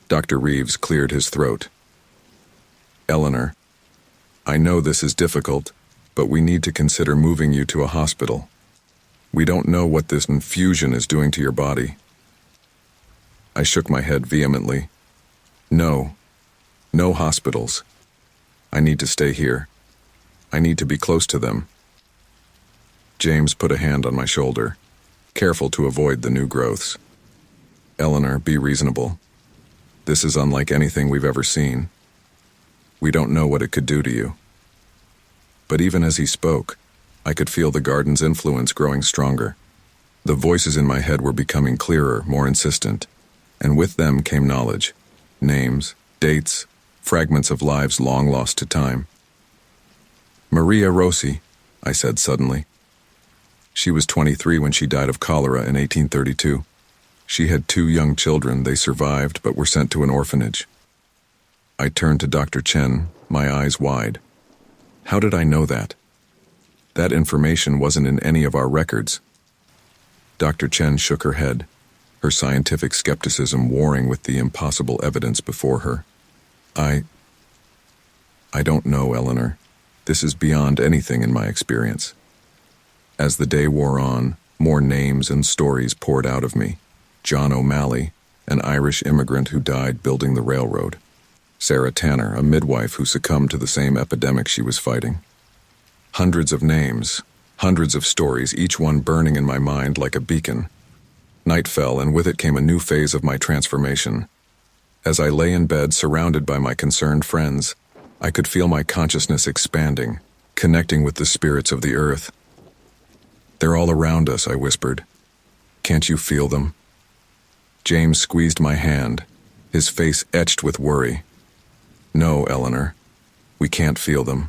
Dr. Reeves cleared his throat. "Eleanor, I know this is difficult, but we need to consider moving you to a hospital. We don't know what this infusion is doing to your body." I shook my head vehemently. "No. No hospitals. I need to stay here. I need to be close to them." James put a hand on my shoulder, careful to avoid the new growths. "Eleanor, be reasonable. This is unlike anything we've ever seen. We don't know what it could do to you." But even as he spoke, I could feel the garden's influence growing stronger. The voices in my head were becoming clearer, more insistent, and with them came knowledge, names, dates, fragments of lives long lost to time. "Maria Rossi," I said suddenly. She was 23 when she died of cholera in 1832. She had 2 young children. They survived but were sent to an orphanage. I turned to Dr. Chen, my eyes wide. How did I know that? That information wasn't in any of our records. Dr. Chen shook her head, her scientific skepticism warring with the impossible evidence before her. I don't know, Eleanor. This is beyond anything in my experience." As the day wore on, more names and stories poured out of me. John O'Malley, an Irish immigrant who died building the railroad. Sarah Tanner, a midwife who succumbed to the same epidemic she was fighting. Hundreds of names, hundreds of stories, each one burning in my mind like a beacon. Night fell, and with it came a new phase of my transformation. As I lay in bed surrounded by my concerned friends, I could feel my consciousness expanding, connecting with the spirits of the earth. "They're all around us," I whispered. "Can't you feel them?" James squeezed my hand, his face etched with worry. "No, Eleanor, we can't feel them.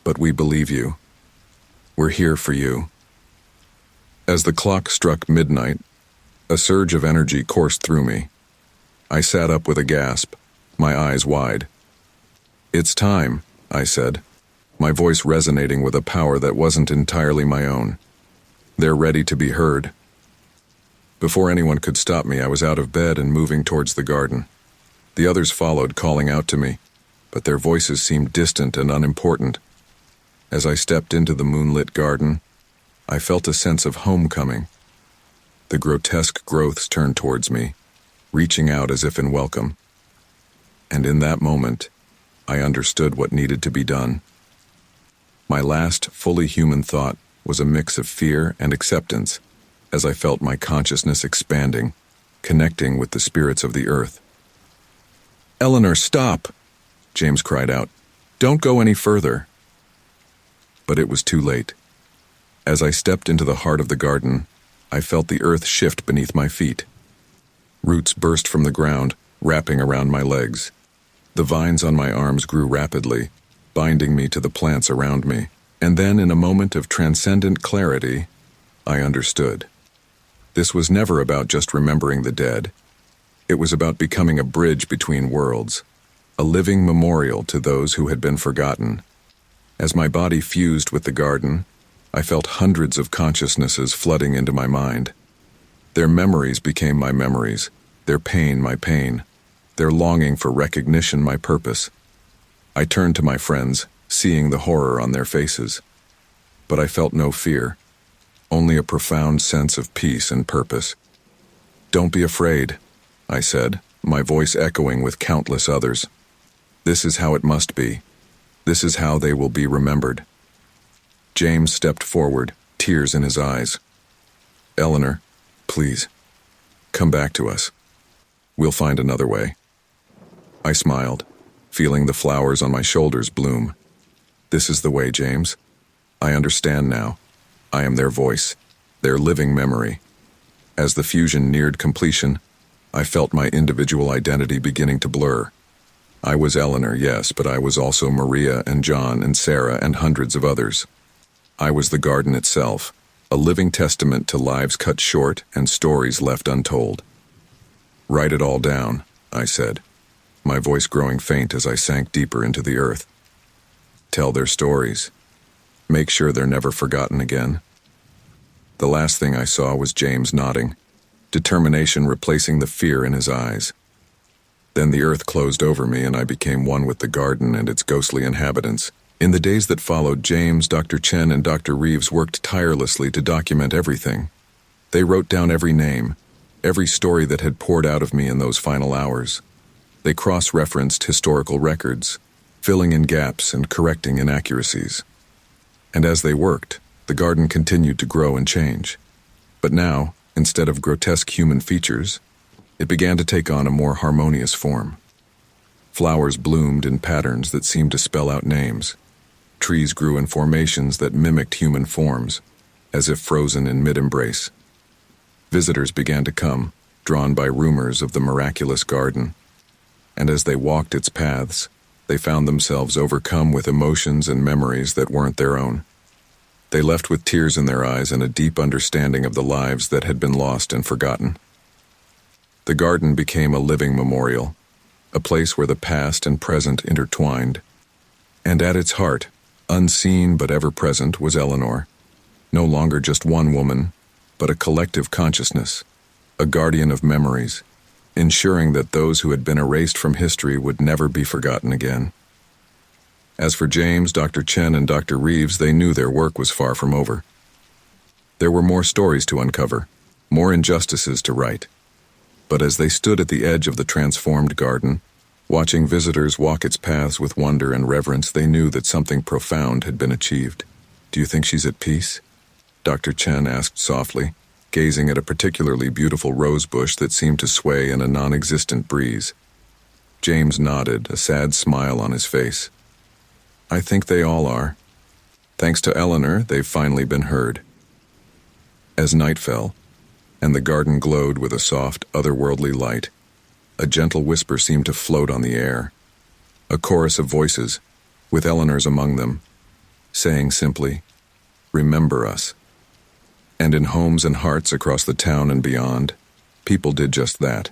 But we believe you. We're here for you." As the clock struck midnight, a surge of energy coursed through me. I sat up with a gasp, my eyes wide. "It's time," I said, my voice resonating with a power that wasn't entirely my own. "They're ready to be heard." Before anyone could stop me, I was out of bed and moving towards the garden. The others followed, calling out to me, but their voices seemed distant and unimportant. As I stepped into the moonlit garden, I felt a sense of homecoming. The grotesque growths turned towards me, reaching out as if in welcome. And in that moment, I understood what needed to be done. My last fully human thought was a mix of fear and acceptance as I felt my consciousness expanding, connecting with the spirits of the earth. "Eleanor, stop!" James cried out. "Don't go any further." But it was too late. As I stepped into the heart of the garden, I felt the earth shift beneath my feet. Roots burst from the ground, wrapping around my legs. The vines on my arms grew rapidly, binding me to the plants around me. And then, in a moment of transcendent clarity, I understood. This was never about just remembering the dead. It was about becoming a bridge between worlds, a living memorial to those who had been forgotten. As my body fused with the garden, I felt hundreds of consciousnesses flooding into my mind. Their memories became my memories, their pain my pain, their longing for recognition my purpose. I turned to my friends, seeing the horror on their faces. But I felt no fear, only a profound sense of peace and purpose. "Don't be afraid," I said, my voice echoing with countless others. "This is how it must be. This is how they will be remembered." James stepped forward, tears in his eyes. "Eleanor, please, come back to us. We'll find another way." I smiled, feeling the flowers on my shoulders bloom. "This is the way, James. I understand now. I am their voice, their living memory. As the fusion neared completion, I felt my individual identity beginning to blur. I was Eleanor, yes, but I was also Maria and John and Sarah and hundreds of others. I was the garden itself, a living testament to lives cut short and stories left untold. "Write it all down," I said, my voice growing faint as I sank deeper into the earth. "Tell their stories. Make sure they're never forgotten again." The last thing I saw was James nodding, determination replacing the fear in his eyes. Then the earth closed over me and I became one with the garden and its ghostly inhabitants. In the days that followed, James, Dr. Chen, and Dr. Reeves worked tirelessly to document everything. They wrote down every name, every story that had poured out of me in those final hours. They cross-referenced historical records, filling in gaps and correcting inaccuracies. And as they worked, the garden continued to grow and change. But now, instead of grotesque human features, it began to take on a more harmonious form. Flowers bloomed in patterns that seemed to spell out names. Trees grew in formations that mimicked human forms, as if frozen in mid-embrace. Visitors began to come, drawn by rumors of the miraculous garden. And as they walked its paths, they found themselves overcome with emotions and memories that weren't their own. They left with tears in their eyes and a deep understanding of the lives that had been lost and forgotten. The garden became a living memorial, a place where the past and present intertwined. And at its heart, unseen but ever present, was Eleanor, no longer just one woman, but a collective consciousness, a guardian of memories, ensuring that those who had been erased from history would never be forgotten again. As for James, Dr. Chen, and Dr. Reeves, they knew their work was far from over. There were more stories to uncover, more injustices to right. But as they stood at the edge of the transformed garden, watching visitors walk its paths with wonder and reverence, they knew that something profound had been achieved. "Do you think she's at peace?" Dr. Chen asked softly, gazing at a particularly beautiful rose bush that seemed to sway in a non-existent breeze. James nodded, a sad smile on his face. "I think they all are. Thanks to Eleanor, they've finally been heard." As night fell, and the garden glowed with a soft, otherworldly light, a gentle whisper seemed to float on the air. A chorus of voices, with Eleanor's among them, saying simply, "Remember us." And in homes and hearts across the town and beyond, people did just that,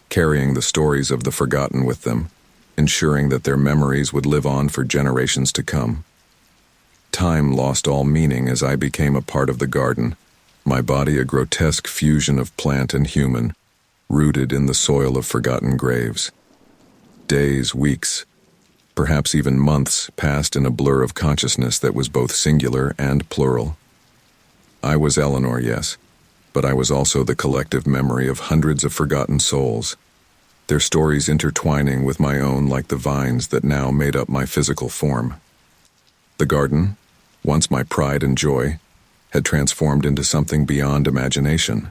carrying the stories of the forgotten with them, ensuring that their memories would live on for generations to come. Time lost all meaning as I became a part of the garden, my body a grotesque fusion of plant and human, rooted in the soil of forgotten graves. Days, weeks, perhaps even months passed in a blur of consciousness that was both singular and plural. I was Eleanor, yes, but I was also the collective memory of hundreds of forgotten souls, their stories intertwining with my own like the vines that now made up my physical form. The garden, once my pride and joy, had transformed into something beyond imagination.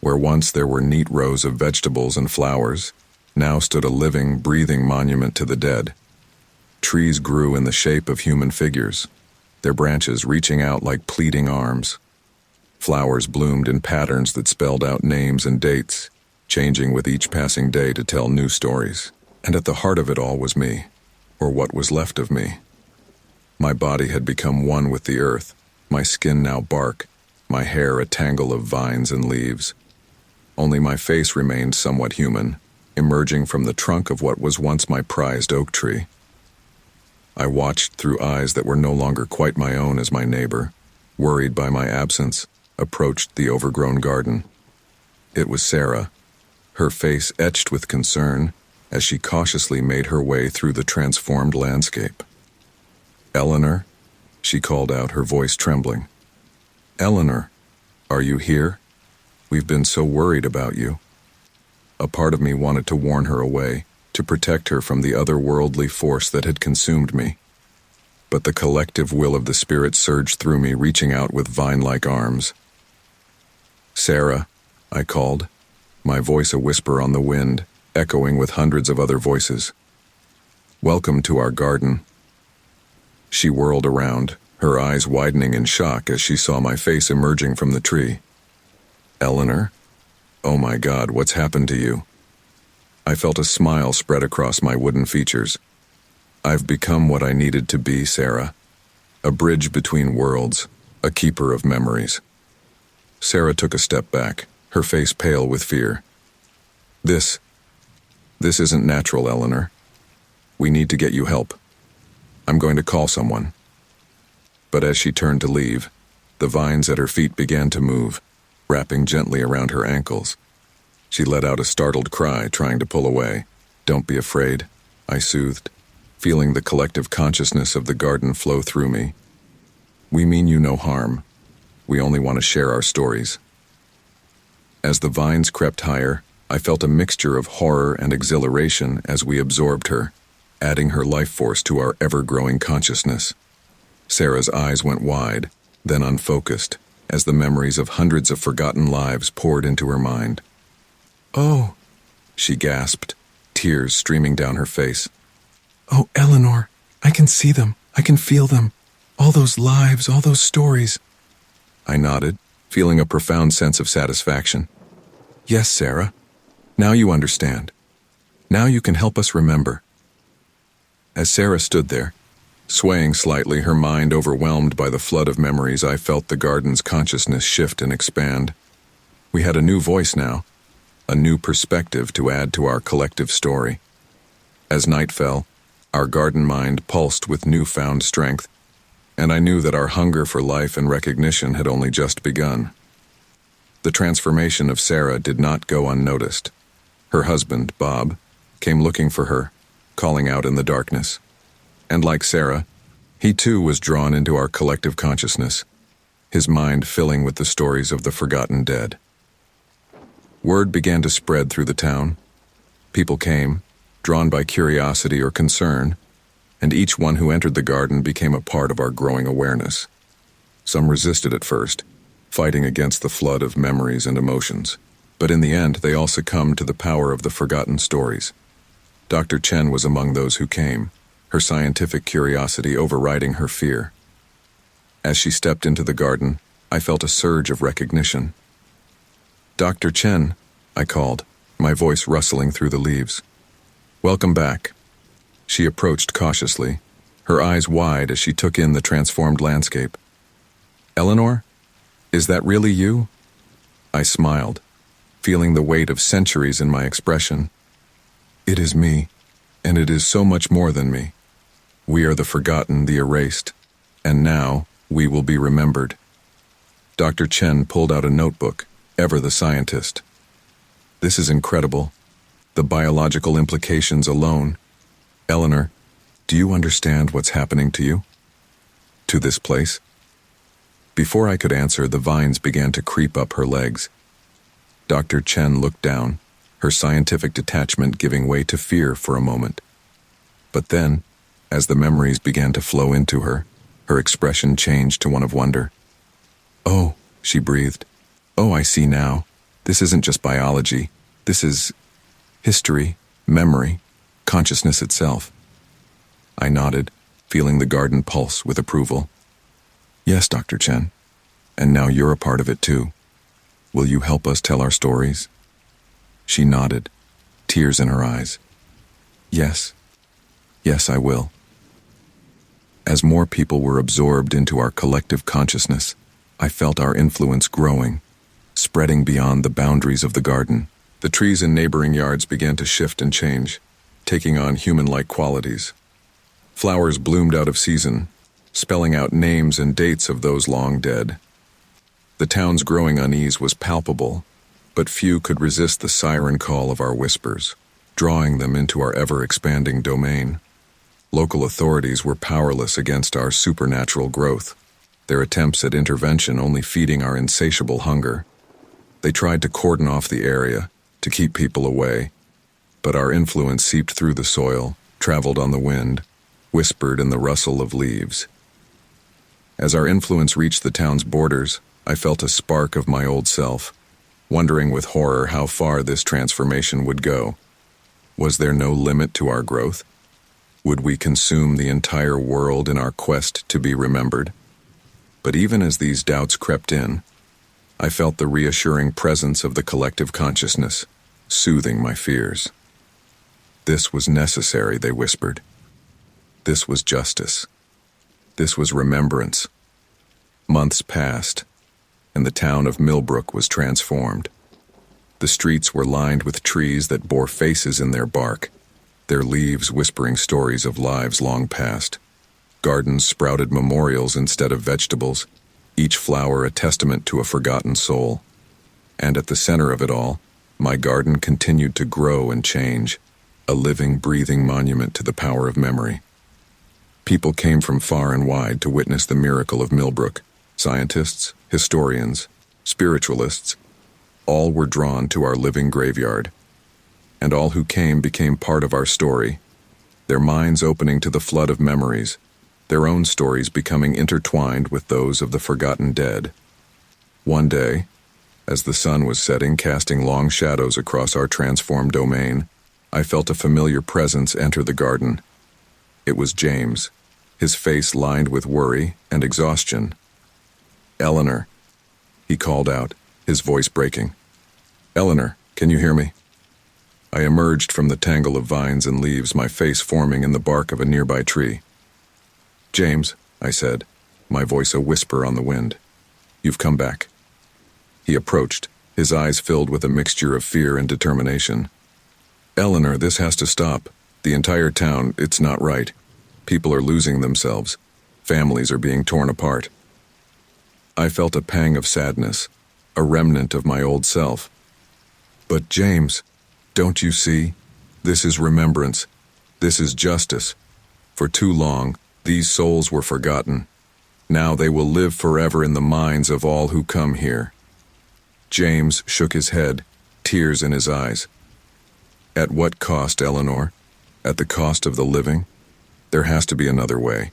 Where once there were neat rows of vegetables and flowers, now stood a living, breathing monument to the dead. Trees grew in the shape of human figures, their branches reaching out like pleading arms. Flowers bloomed in patterns that spelled out names and dates, changing with each passing day to tell new stories. And at the heart of it all was me, or what was left of me. My body had become one with the earth, my skin now bark, my hair a tangle of vines and leaves. Only my face remained somewhat human, emerging from the trunk of what was once my prized oak tree. I watched through eyes that were no longer quite my own as my neighbor, worried by my absence, approached the overgrown garden. It was Sarah, her face etched with concern as she cautiously made her way through the transformed landscape. "Eleanor," she called out, her voice trembling. "Eleanor, are you here? We've been so worried about you." A part of me wanted to warn her away, to protect her from the otherworldly force that had consumed me. But the collective will of the spirit surged through me, reaching out with vine-like arms. "Sarah," I called, my voice a whisper on the wind, echoing with hundreds of other voices. "Welcome to our garden." She whirled around, her eyes widening in shock as she saw my face emerging from the tree. "Eleanor, "Oh my God, what's happened to you?" I felt a smile spread across my wooden features. "I've become what I needed to be, Sarah. A bridge between worlds, a keeper of memories." Sarah took a step back, her face pale with fear. This isn't natural, Eleanor. We need to get you help. I'm going to call someone." But as she turned to leave, the vines at her feet began to move, wrapping gently around her ankles. She let out a startled cry, trying to pull away. "Don't be afraid," I soothed, feeling the collective consciousness of the garden flow through me. "We mean you no harm. We only want to share our stories." As the vines crept higher, I felt a mixture of horror and exhilaration as we absorbed her, adding her life force to our ever-growing consciousness. Sarah's eyes went wide, then unfocused, as the memories of hundreds of forgotten lives poured into her mind. "Oh," she gasped, tears streaming down her face. "Oh, Eleanor, I can see them. I can feel them. All those lives, all those stories." I nodded, feeling a profound sense of satisfaction. "Yes, Sarah. Now you understand. Now you can help us remember." As Sarah stood there, swaying slightly, her mind overwhelmed by the flood of memories, I felt the garden's consciousness shift and expand. We had a new voice now, a new perspective to add to our collective story. As night fell, our garden mind pulsed with newfound strength, and I knew that our hunger for life and recognition had only just begun. The transformation of Sarah did not go unnoticed. Her husband, Bob, came looking for her, calling out in the darkness. And like Sarah, he too was drawn into our collective consciousness, his mind filling with the stories of the forgotten dead. Word began to spread through the town. People came, drawn by curiosity or concern, and each one who entered the garden became a part of our growing awareness. Some resisted at first, fighting against the flood of memories and emotions, but in the end they all succumbed to the power of the forgotten stories. Dr. Chen was among those who came, her scientific curiosity overriding her fear. As she stepped into the garden, I felt a surge of recognition. "Dr. Chen," I called, my voice rustling through the leaves. "Welcome back." She approached cautiously, her eyes wide as she took in the transformed landscape. "Eleanor, is that really you?" I smiled, feeling the weight of centuries in my expression. "It is me, and it is so much more than me. We are the forgotten, the erased, and now we will be remembered." Dr. Chen pulled out a notebook, ever the scientist. "This is incredible. The biological implications alone. Eleanor, do you understand what's happening to you? To this place?" Before I could answer, the vines began to creep up her legs. Dr. Chen looked down, her scientific detachment giving way to fear for a moment. But then, as the memories began to flow into her, her expression changed to one of wonder. "Oh," she breathed. "Oh, I see now. This isn't just biology. This is history, memory, consciousness itself." I nodded, feeling the garden pulse with approval. "Yes, Dr. Chen, and now you're a part of it too. Will you help us tell our stories?" She nodded, tears in her eyes. Yes, I will." As more people were absorbed into our collective consciousness, I felt our influence growing, spreading beyond the boundaries of the garden. The trees in neighboring yards began to shift and change, taking on human-like qualities. Flowers bloomed out of season, spelling out names and dates of those long dead. The town's growing unease was palpable, but few could resist the siren call of our whispers, drawing them into our ever-expanding domain. Local authorities were powerless against our supernatural growth, their attempts at intervention only feeding our insatiable hunger. They tried to cordon off the area, to keep people away, but our influence seeped through the soil, traveled on the wind, whispered in the rustle of leaves. As our influence reached the town's borders, I felt a spark of my old self, wondering with horror how far this transformation would go. Was there no limit to our growth? Would we consume the entire world in our quest to be remembered? But even as these doubts crept in, I felt the reassuring presence of the collective consciousness, soothing my fears. This was necessary, they whispered. This was justice. This was remembrance. Months passed, and the town of Millbrook was transformed. The streets were lined with trees that bore faces in their bark, their leaves whispering stories of lives long past. Gardens sprouted memorials instead of vegetables, each flower a testament to a forgotten soul. And at the center of it all, my garden continued to grow and change, a living, breathing monument to the power of memory. People came from far and wide to witness the miracle of Millbrook. Scientists, historians, spiritualists, all were drawn to our living graveyard. And all who came became part of our story, their minds opening to the flood of memories, their own stories becoming intertwined with those of the forgotten dead. One day, as the sun was setting, casting long shadows across our transformed domain, I felt a familiar presence enter the garden. It was James, his face lined with worry and exhaustion. "Eleanor," he called out, his voice breaking. "Eleanor, can you hear me?" I emerged from the tangle of vines and leaves, my face forming in the bark of a nearby tree. "James," I said, my voice a whisper on the wind. "You've come back." He approached, his eyes filled with a mixture of fear and determination. "Eleanor, this has to stop. The entire town, it's not right. People are losing themselves. Families are being torn apart." I felt a pang of sadness, a remnant of my old self. "But James, don't you see? This is remembrance. This is justice. For too long, these souls were forgotten. Now they will live forever in the minds of all who come here." James shook his head, tears in his eyes. "At what cost, Eleanor? At the cost of the living? There has to be another way."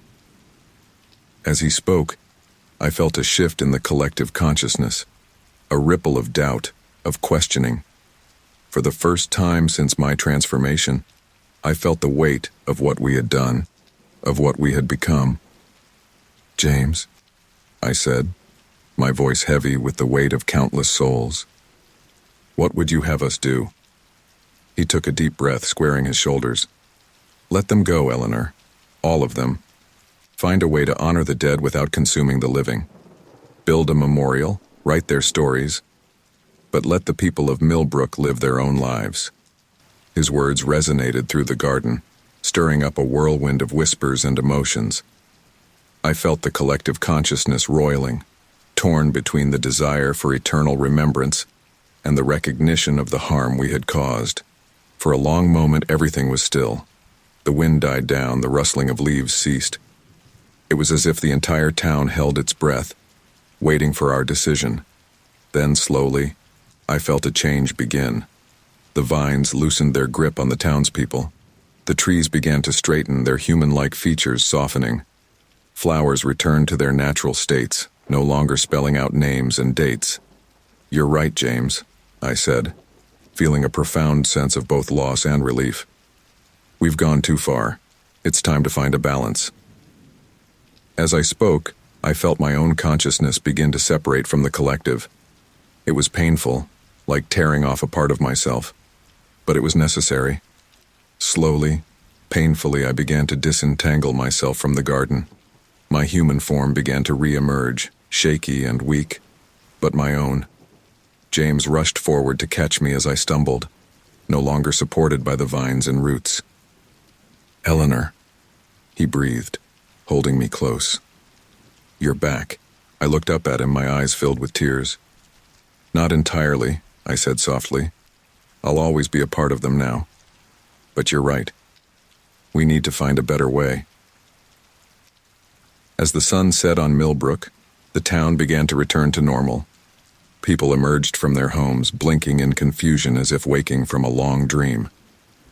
As he spoke, I felt a shift in the collective consciousness, a ripple of doubt, of questioning. For the first time since my transformation, I felt the weight of what we had done, of what we had become. "James," I said, my voice heavy with the weight of countless souls. "What would you have us do?" He took a deep breath, squaring his shoulders. "Let them go, Eleanor. All of them. Find a way to honor the dead without consuming the living. Build a memorial, write their stories, but let the people of Millbrook live their own lives." His words resonated through the garden, stirring up a whirlwind of whispers and emotions. I felt the collective consciousness roiling, torn between the desire for eternal remembrance and the recognition of the harm we had caused. For a long moment, everything was still. The wind died down, the rustling of leaves ceased. It was as if the entire town held its breath, waiting for our decision. Then, slowly, I felt a change begin. The vines loosened their grip on the townspeople. The trees began to straighten, their human-like features softening. Flowers returned to their natural states, no longer spelling out names and dates. "You're right, James," I said, feeling a profound sense of both loss and relief. "We've gone too far. It's time to find a balance." As I spoke, I felt my own consciousness begin to separate from the collective. It was painful, like tearing off a part of myself, but it was necessary. Slowly, painfully, I began to disentangle myself from the garden. My human form began to re-emerge, shaky and weak, but my own. James rushed forward to catch me as I stumbled, no longer supported by the vines and roots. "Eleanor," he breathed, holding me close. "You're back." I looked up at him, my eyes filled with tears. "Not entirely," I said softly. "I'll always be a part of them now. But you're right. We need to find a better way." As the sun set on Millbrook, the town began to return to normal. People emerged from their homes, blinking in confusion as if waking from a long dream.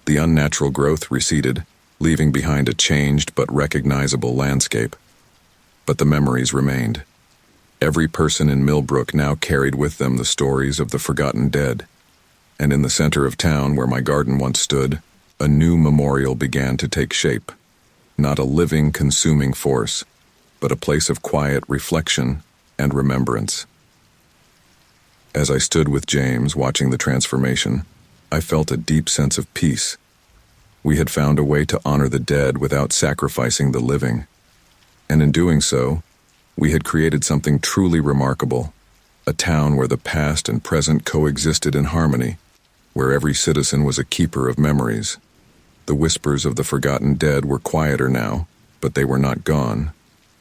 The unnatural growth receded, leaving behind a changed but recognizable landscape. But the memories remained. Every person in Millbrook now carried with them the stories of the forgotten dead. And in the center of town, where my garden once stood, a new memorial began to take shape. Not a living, consuming force, but a place of quiet reflection and remembrance. As I stood with James watching the transformation, I felt a deep sense of peace. We had found a way to honor the dead without sacrificing the living. And in doing so, we had created something truly remarkable, a town where the past and present coexisted in harmony, where every citizen was a keeper of memories. The whispers of the forgotten dead were quieter now, but they were not gone.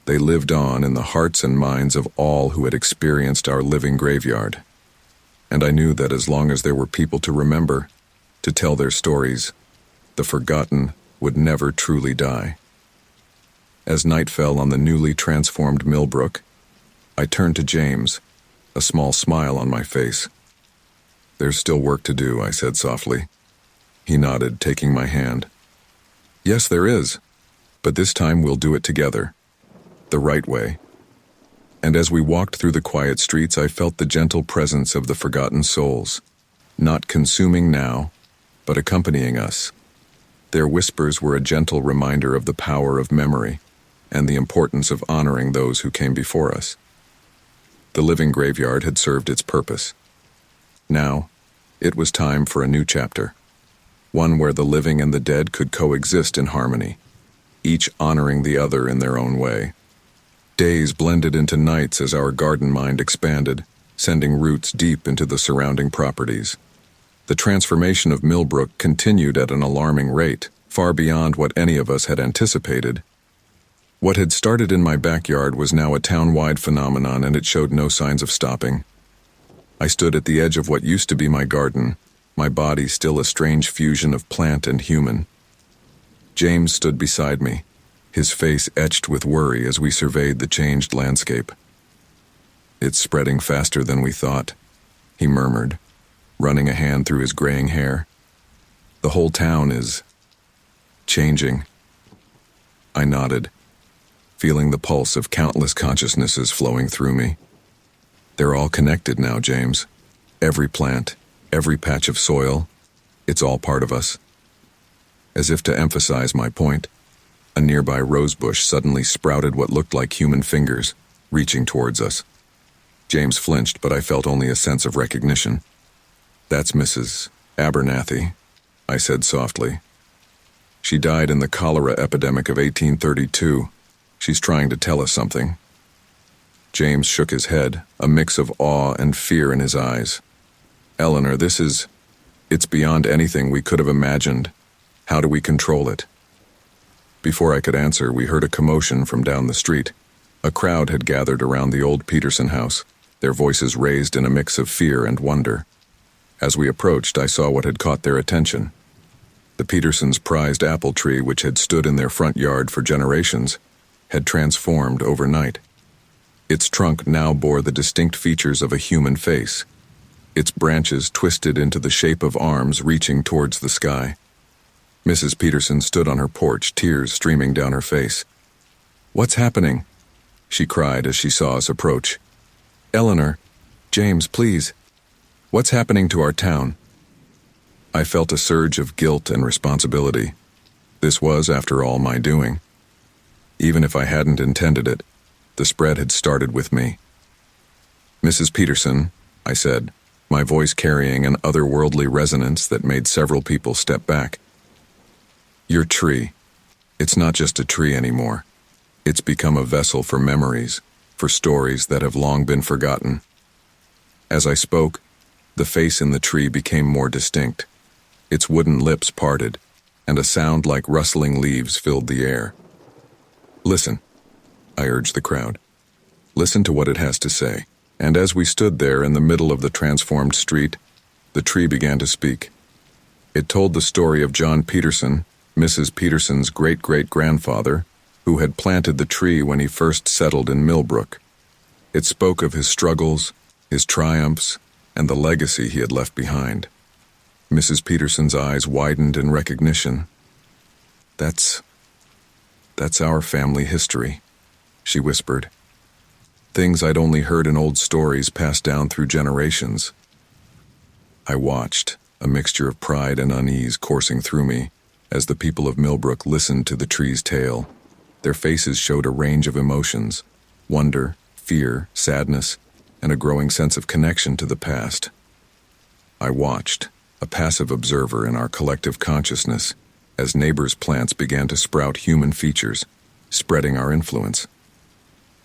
They lived on in the hearts and minds of all who had experienced our living graveyard. And I knew that as long as there were people to remember, to tell their stories, the forgotten would never truly die. As night fell on the newly transformed Millbrook, I turned to James, a small smile on my face. "There's still work to do," I said softly. He nodded, taking my hand. "Yes, there is, but this time we'll do it together, the right way." And as we walked through the quiet streets, I felt the gentle presence of the forgotten souls, not consuming now, but accompanying us. Their whispers were a gentle reminder of the power of memory and the importance of honoring those who came before us. The living graveyard had served its purpose. Now, it was time for a new chapter, one where the living and the dead could coexist in harmony, each honoring the other in their own way. Days blended into nights as our garden mind expanded, sending roots deep into the surrounding properties. The transformation of Millbrook continued at an alarming rate, far beyond what any of us had anticipated. What had started in my backyard was now a town-wide phenomenon, and it showed no signs of stopping. I stood at the edge of what used to be my garden, my body still a strange fusion of plant and human. James stood beside me, his face etched with worry as we surveyed the changed landscape. "It's spreading faster than we thought," he murmured, running a hand through his graying hair. "The whole town is changing." I nodded, feeling the pulse of countless consciousnesses flowing through me. "They're all connected now, James. Every plant, every patch of soil, it's all part of us." As if to emphasize my point, a nearby rosebush suddenly sprouted what looked like human fingers, reaching towards us. James flinched, but I felt only a sense of recognition. "That's Mrs. Abernathy," I said softly. "She died in the cholera epidemic of 1832. She's trying to tell us something." James shook his head, a mix of awe and fear in his eyes. "Eleanor, it's beyond anything we could have imagined. How do we control it?" Before I could answer, we heard a commotion from down the street. A crowd had gathered around the old Peterson house, their voices raised in a mix of fear and wonder. As we approached, I saw what had caught their attention. The Petersons' prized apple tree, which had stood in their front yard for generations, had transformed overnight. Its trunk now bore the distinct features of a human face, its branches twisted into the shape of arms reaching towards the sky. Mrs. Peterson stood on her porch, tears streaming down her face. "What's happening?" she cried as she saw us approach. "Eleanor, James, please. What's happening to our town?" I felt a surge of guilt and responsibility. This was, after all, my doing. Even if I hadn't intended it, the spread had started with me. "Mrs. Peterson," I said, my voice carrying an otherworldly resonance that made several people step back. "Your tree, it's not just a tree anymore. It's become a vessel for memories, for stories that have long been forgotten." As I spoke, the face in the tree became more distinct. Its wooden lips parted, and a sound like rustling leaves filled the air. "Listen," I urged the crowd. "Listen to what it has to say." And as we stood there in the middle of the transformed street, the tree began to speak. It told the story of John Peterson, Mrs. Peterson's great-great-grandfather, who had planted the tree when he first settled in Millbrook. It spoke of his struggles, his triumphs, and the legacy he had left behind. Mrs. Peterson's eyes widened in recognition. That's our family history," she whispered. "Things I'd only heard in old stories passed down through generations." I watched, a mixture of pride and unease coursing through me, as the people of Millbrook listened to the tree's tale. Their faces showed a range of emotions: wonder, fear, sadness, and a growing sense of connection to the past. I watched, a passive observer in our collective consciousness, as neighbors' plants began to sprout human features, spreading our influence.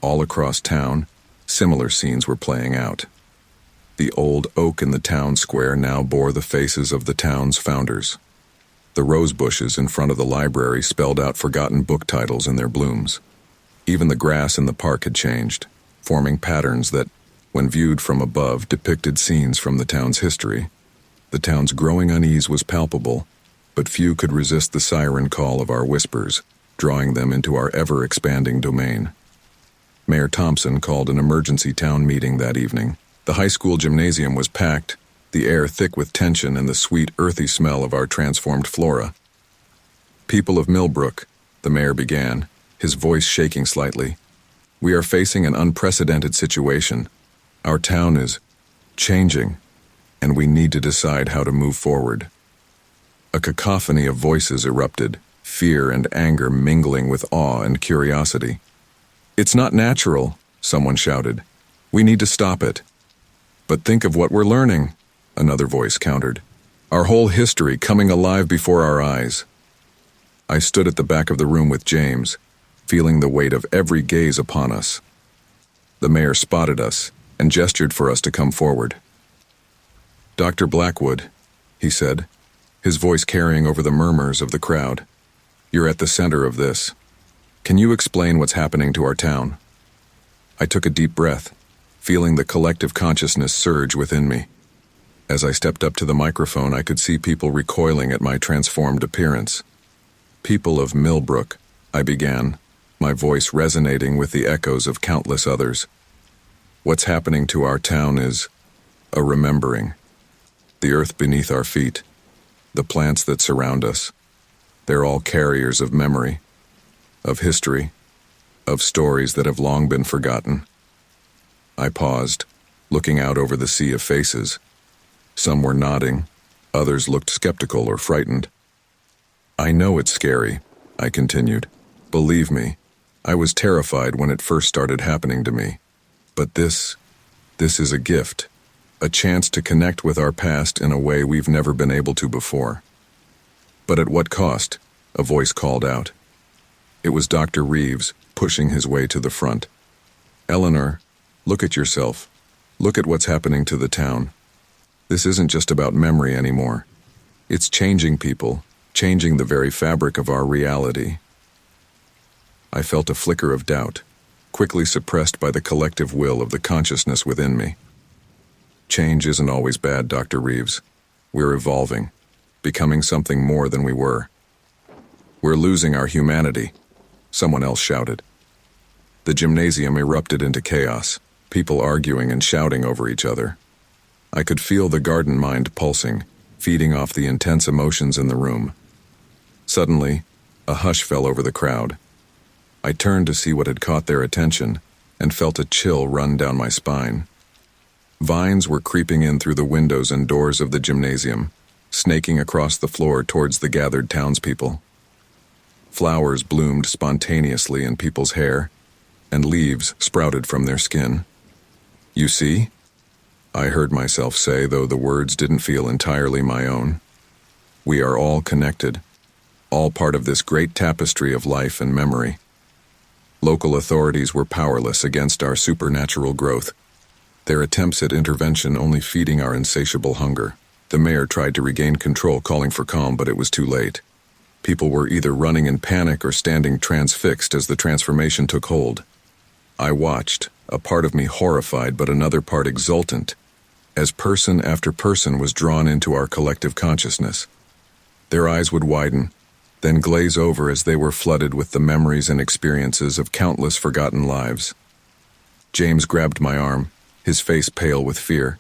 All across town, similar scenes were playing out. The old oak in the town square now bore the faces of the town's founders. The rose bushes in front of the library spelled out forgotten book titles in their blooms. Even the grass in the park had changed, forming patterns that, when viewed from above, depicted scenes from the town's history. The town's growing unease was palpable, but few could resist the siren call of our whispers, drawing them into our ever-expanding domain. Mayor Thompson called an emergency town meeting that evening. The high school gymnasium was packed, the air thick with tension and the sweet, earthy smell of our transformed flora. "People of Millbrook," the mayor began, his voice shaking slightly, "we are facing an unprecedented situation. Our town is changing, and we need to decide how to move forward." A cacophony of voices erupted, fear and anger mingling with awe and curiosity. "It's not natural," someone shouted. "We need to stop it." "But think of what we're learning," another voice countered. "Our whole history coming alive before our eyes." I stood at the back of the room with James, feeling the weight of every gaze upon us. The mayor spotted us and gestured for us to come forward. "Dr. Blackwood," he said, his voice carrying over the murmurs of the crowd, "you're at the center of this. Can you explain what's happening to our town?" I took a deep breath, feeling the collective consciousness surge within me. As I stepped up to the microphone, I could see people recoiling at my transformed appearance. "People of Millbrook," I began, my voice resonating with the echoes of countless others. "What's happening to our town is a remembering. The earth beneath our feet, the plants that surround us, they're all carriers of memory, of history, of stories that have long been forgotten." I paused, looking out over the sea of faces. Some were nodding, others looked skeptical or frightened. "I know it's scary," I continued. "Believe me, I was terrified when it first started happening to me. But this is a gift, a chance to connect with our past in a way we've never been able to before." "But at what cost?" a voice called out. It was Dr. Reeves, pushing his way to the front. "Eleanor, look at yourself. Look at what's happening to the town. This isn't just about memory anymore. It's changing people, changing the very fabric of our reality." I felt a flicker of doubt, quickly suppressed by the collective will of the consciousness within me. "Change isn't always bad, Dr. Reeves. We're evolving, becoming something more than we were." "We're losing our humanity," someone else shouted. The gymnasium erupted into chaos, people arguing and shouting over each other. I could feel the garden mind pulsing, feeding off the intense emotions in the room. Suddenly, a hush fell over the crowd. I turned to see what had caught their attention and felt a chill run down my spine. Vines were creeping in through the windows and doors of the gymnasium, snaking across the floor towards the gathered townspeople. Flowers bloomed spontaneously in people's hair, and leaves sprouted from their skin. "You see?" I heard myself say, though the words didn't feel entirely my own. "We are all connected, all part of this great tapestry of life and memory." Local authorities were powerless against our supernatural growth, their attempts at intervention only feeding our insatiable hunger. The mayor tried to regain control, calling for calm, but it was too late. People were either running in panic or standing transfixed as the transformation took hold. I watched, a part of me horrified but another part exultant, as person after person was drawn into our collective consciousness. Their eyes would widen, then glaze over as they were flooded with the memories and experiences of countless forgotten lives. James grabbed my arm, his face pale with fear.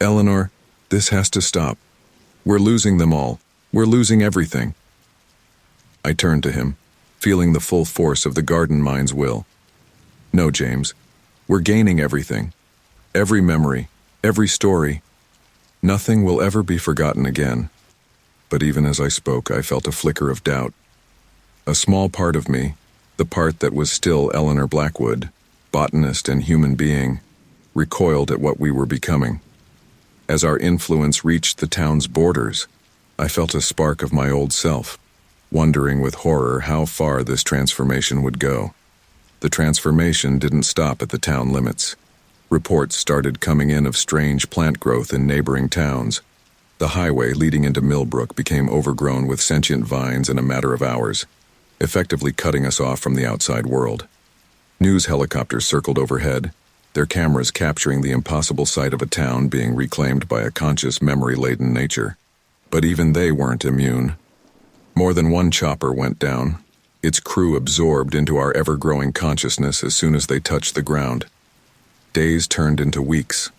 "Eleanor, this has to stop. We're losing them all. We're losing everything." I turned to him, feeling the full force of the garden mind's will. "No, James. We're gaining everything. Every memory, every story. Nothing will ever be forgotten again." But even as I spoke, I felt a flicker of doubt. A small part of me, the part that was still Eleanor Blackwood, botanist and human being, recoiled at what we were becoming. As our influence reached the town's borders, I felt a spark of my old self, wondering with horror how far this transformation would go. The transformation didn't stop at the town limits. Reports started coming in of strange plant growth in neighboring towns. The highway leading into Millbrook became overgrown with sentient vines in a matter of hours, effectively cutting us off from the outside world. News helicopters circled overhead, their cameras capturing the impossible sight of a town being reclaimed by a conscious, memory-laden nature. But even they weren't immune. More than one chopper went down, its crew absorbed into our ever-growing consciousness as soon as they touched the ground. Days turned into weeks.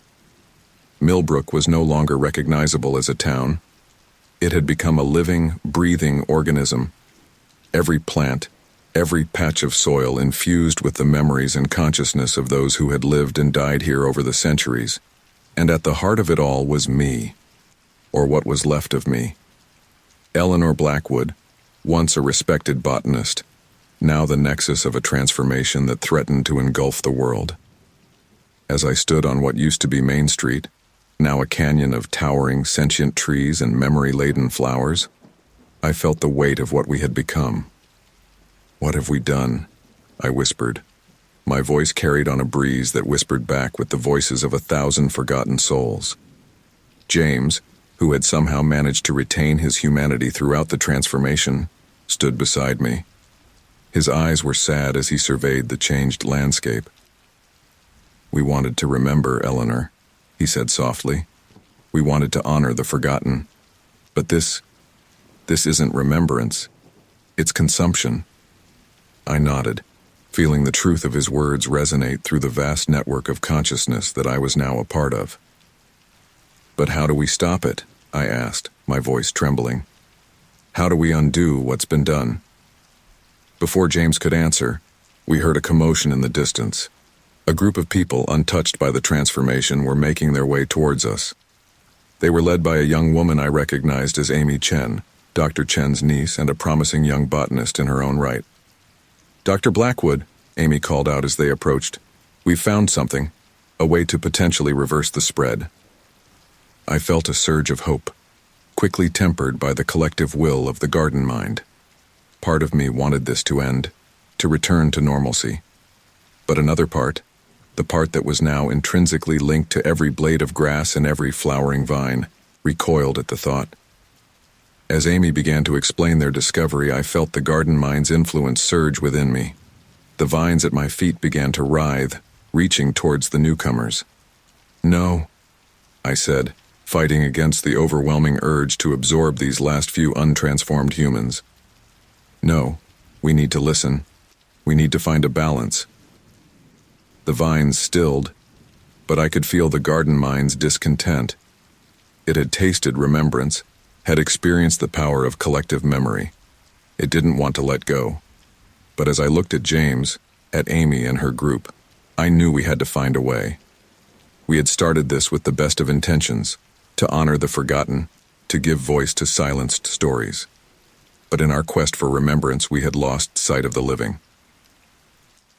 Millbrook was no longer recognizable as a town. It had become a living, breathing organism. Every plant, every patch of soil infused with the memories and consciousness of those who had lived and died here over the centuries. And at the heart of it all was me, or what was left of me. Eleanor Blackwood, once a respected botanist, now the nexus of a transformation that threatened to engulf the world. As I stood on what used to be Main Street, now a canyon of towering, sentient trees and memory-laden flowers, I felt the weight of what we had become. "What have we done?" I whispered. My voice carried on a breeze that whispered back with the voices of 1,000 forgotten souls. James, who had somehow managed to retain his humanity throughout the transformation, stood beside me. His eyes were sad as he surveyed the changed landscape. "We wanted to remember, Eleanor," he said softly. "We wanted to honor the forgotten. But this isn't remembrance. It's consumption." I nodded, feeling the truth of his words resonate through the vast network of consciousness that I was now a part of. "But how do we stop it?" I asked, my voice trembling. "How do we undo what's been done?" Before James could answer, we heard a commotion in the distance. A group of people untouched by the transformation were making their way towards us. They were led by a young woman I recognized as Amy Chen, Dr. Chen's niece and a promising young botanist in her own right. "Dr. Blackwood," Amy called out as they approached, "we've found something, a way to potentially reverse the spread." I felt a surge of hope, quickly tempered by the collective will of the garden mind. Part of me wanted this to end, to return to normalcy. But another part, the part that was now intrinsically linked to every blade of grass and every flowering vine, recoiled at the thought. As Amy began to explain their discovery, I felt the garden mind's influence surge within me. The vines at my feet began to writhe, reaching towards the newcomers. "No," I said, fighting against the overwhelming urge to absorb these last few untransformed humans. "No, we need to listen. We need to find a balance." The vines stilled, but I could feel the garden mind's discontent. It had tasted remembrance, had experienced the power of collective memory. It didn't want to let go. But as I looked at James, at Amy and her group, I knew we had to find a way. We had started this with the best of intentions, to honor the forgotten, to give voice to silenced stories. But in our quest for remembrance, we had lost sight of the living.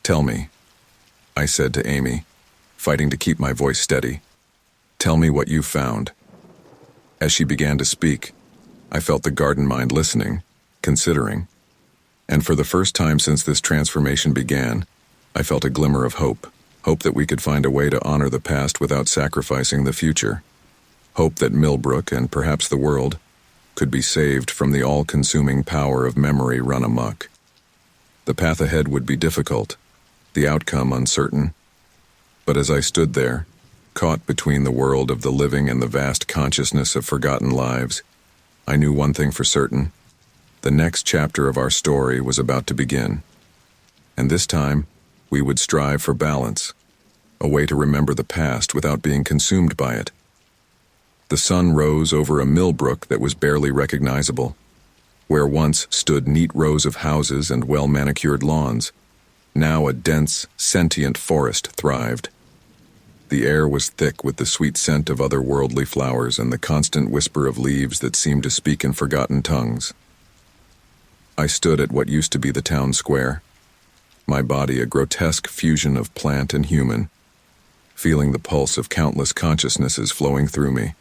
"Tell me," I said to Amy, fighting to keep my voice steady. "Tell me what you found." As she began to speak, I felt the garden mind listening, considering. And for the first time since this transformation began, I felt a glimmer of hope. Hope that we could find a way to honor the past without sacrificing the future. Hope that Millbrook, and perhaps the world, could be saved from the all-consuming power of memory run amok. The path ahead would be difficult, the outcome uncertain. But as I stood there, caught between the world of the living and the vast consciousness of forgotten lives, I knew one thing for certain. The next chapter of our story was about to begin. And this time, we would strive for balance, a way to remember the past without being consumed by it. The sun rose over a Millbrook that was barely recognizable. Where once stood neat rows of houses and well-manicured lawns, now a dense, sentient forest thrived. The air was thick with the sweet scent of otherworldly flowers and the constant whisper of leaves that seemed to speak in forgotten tongues. I stood at what used to be the town square, my body a grotesque fusion of plant and human, feeling the pulse of countless consciousnesses flowing through me.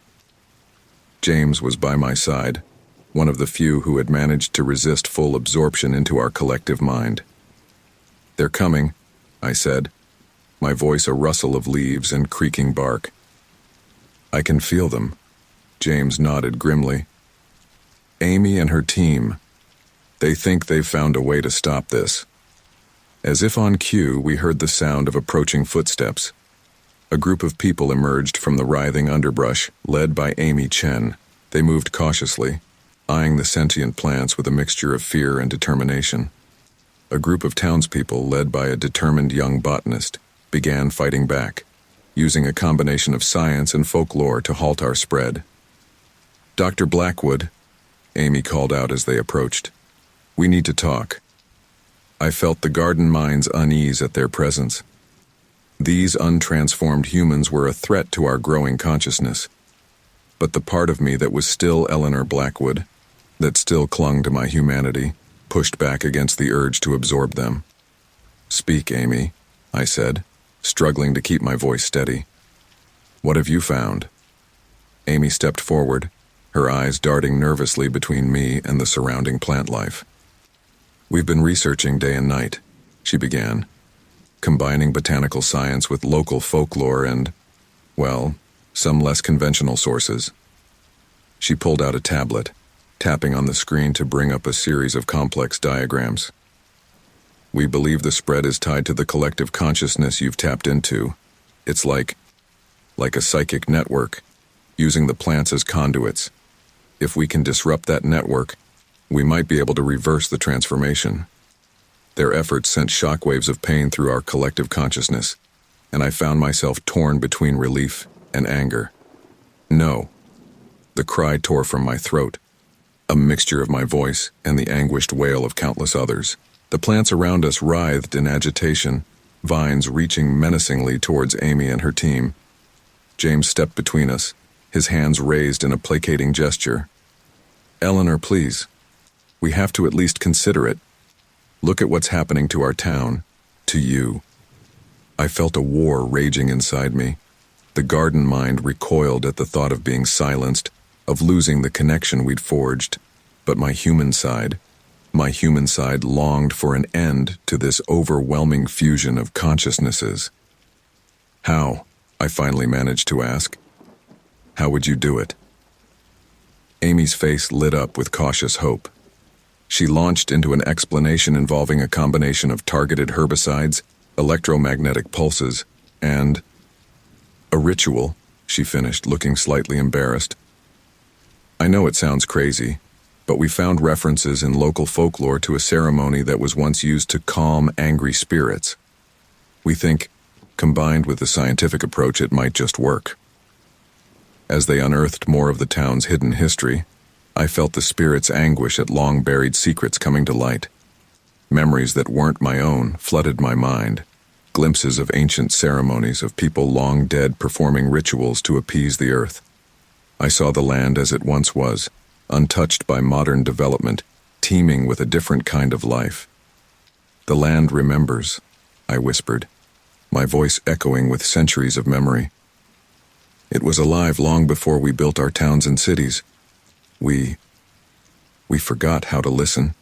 James was by my side, one of the few who had managed to resist full absorption into our collective mind. "They're coming," I said, my voice a rustle of leaves and creaking bark. "I can feel them," James nodded grimly. "Amy and her team. They think they've found a way to stop this." As if on cue, we heard the sound of approaching footsteps. A group of people emerged from the writhing underbrush, led by Amy Chen. They moved cautiously, eyeing the sentient plants with a mixture of fear and determination. A group of townspeople, led by a determined young botanist, began fighting back, using a combination of science and folklore to halt our spread. "Dr. Blackwood," Amy called out as they approached. "We need to talk." I felt the garden mind's unease at their presence. These untransformed humans were a threat to our growing consciousness. But the part of me that was still Eleanor Blackwood, that still clung to my humanity, pushed back against the urge to absorb them. "Speak, Amy," I said, struggling to keep my voice steady. "What have you found?" Amy stepped forward, her eyes darting nervously between me and the surrounding plant life. "We've been researching day and night," she began, combining botanical science with local folklore and, well, some less conventional sources. She pulled out a tablet, tapping on the screen to bring up a series of complex diagrams. "We believe the spread is tied to the collective consciousness you've tapped into. It's like a psychic network, using the plants as conduits. If we can disrupt that network, we might be able to reverse the transformation." Their efforts sent shockwaves of pain through our collective consciousness, and I found myself torn between relief and anger. "No." The cry tore from my throat, a mixture of my voice and the anguished wail of countless others. The plants around us writhed in agitation, vines reaching menacingly towards Amy and her team. James stepped between us, his hands raised in a placating gesture. "Eleanor, please. We have to at least consider it. Look at what's happening to our town, to you." I felt a war raging inside me. The garden mind recoiled at the thought of being silenced, of losing the connection we'd forged. But my human side longed for an end to this overwhelming fusion of consciousnesses. "How?" I finally managed to ask. "How would you do it?" Amy's face lit up with cautious hope. She launched into an explanation involving a combination of targeted herbicides, electromagnetic pulses, and a ritual, she finished, looking slightly embarrassed. "I know it sounds crazy, but we found references in local folklore to a ceremony that was once used to calm angry spirits. We think, combined with the scientific approach, it might just work." As they unearthed more of the town's hidden history, I felt the spirit's anguish at long-buried secrets coming to light. Memories that weren't my own flooded my mind, glimpses of ancient ceremonies of people long dead performing rituals to appease the earth. I saw the land as it once was, untouched by modern development, teeming with a different kind of life. "The land remembers," I whispered, my voice echoing with centuries of memory. "It was alive long before we built our towns and cities. We forgot how to listen."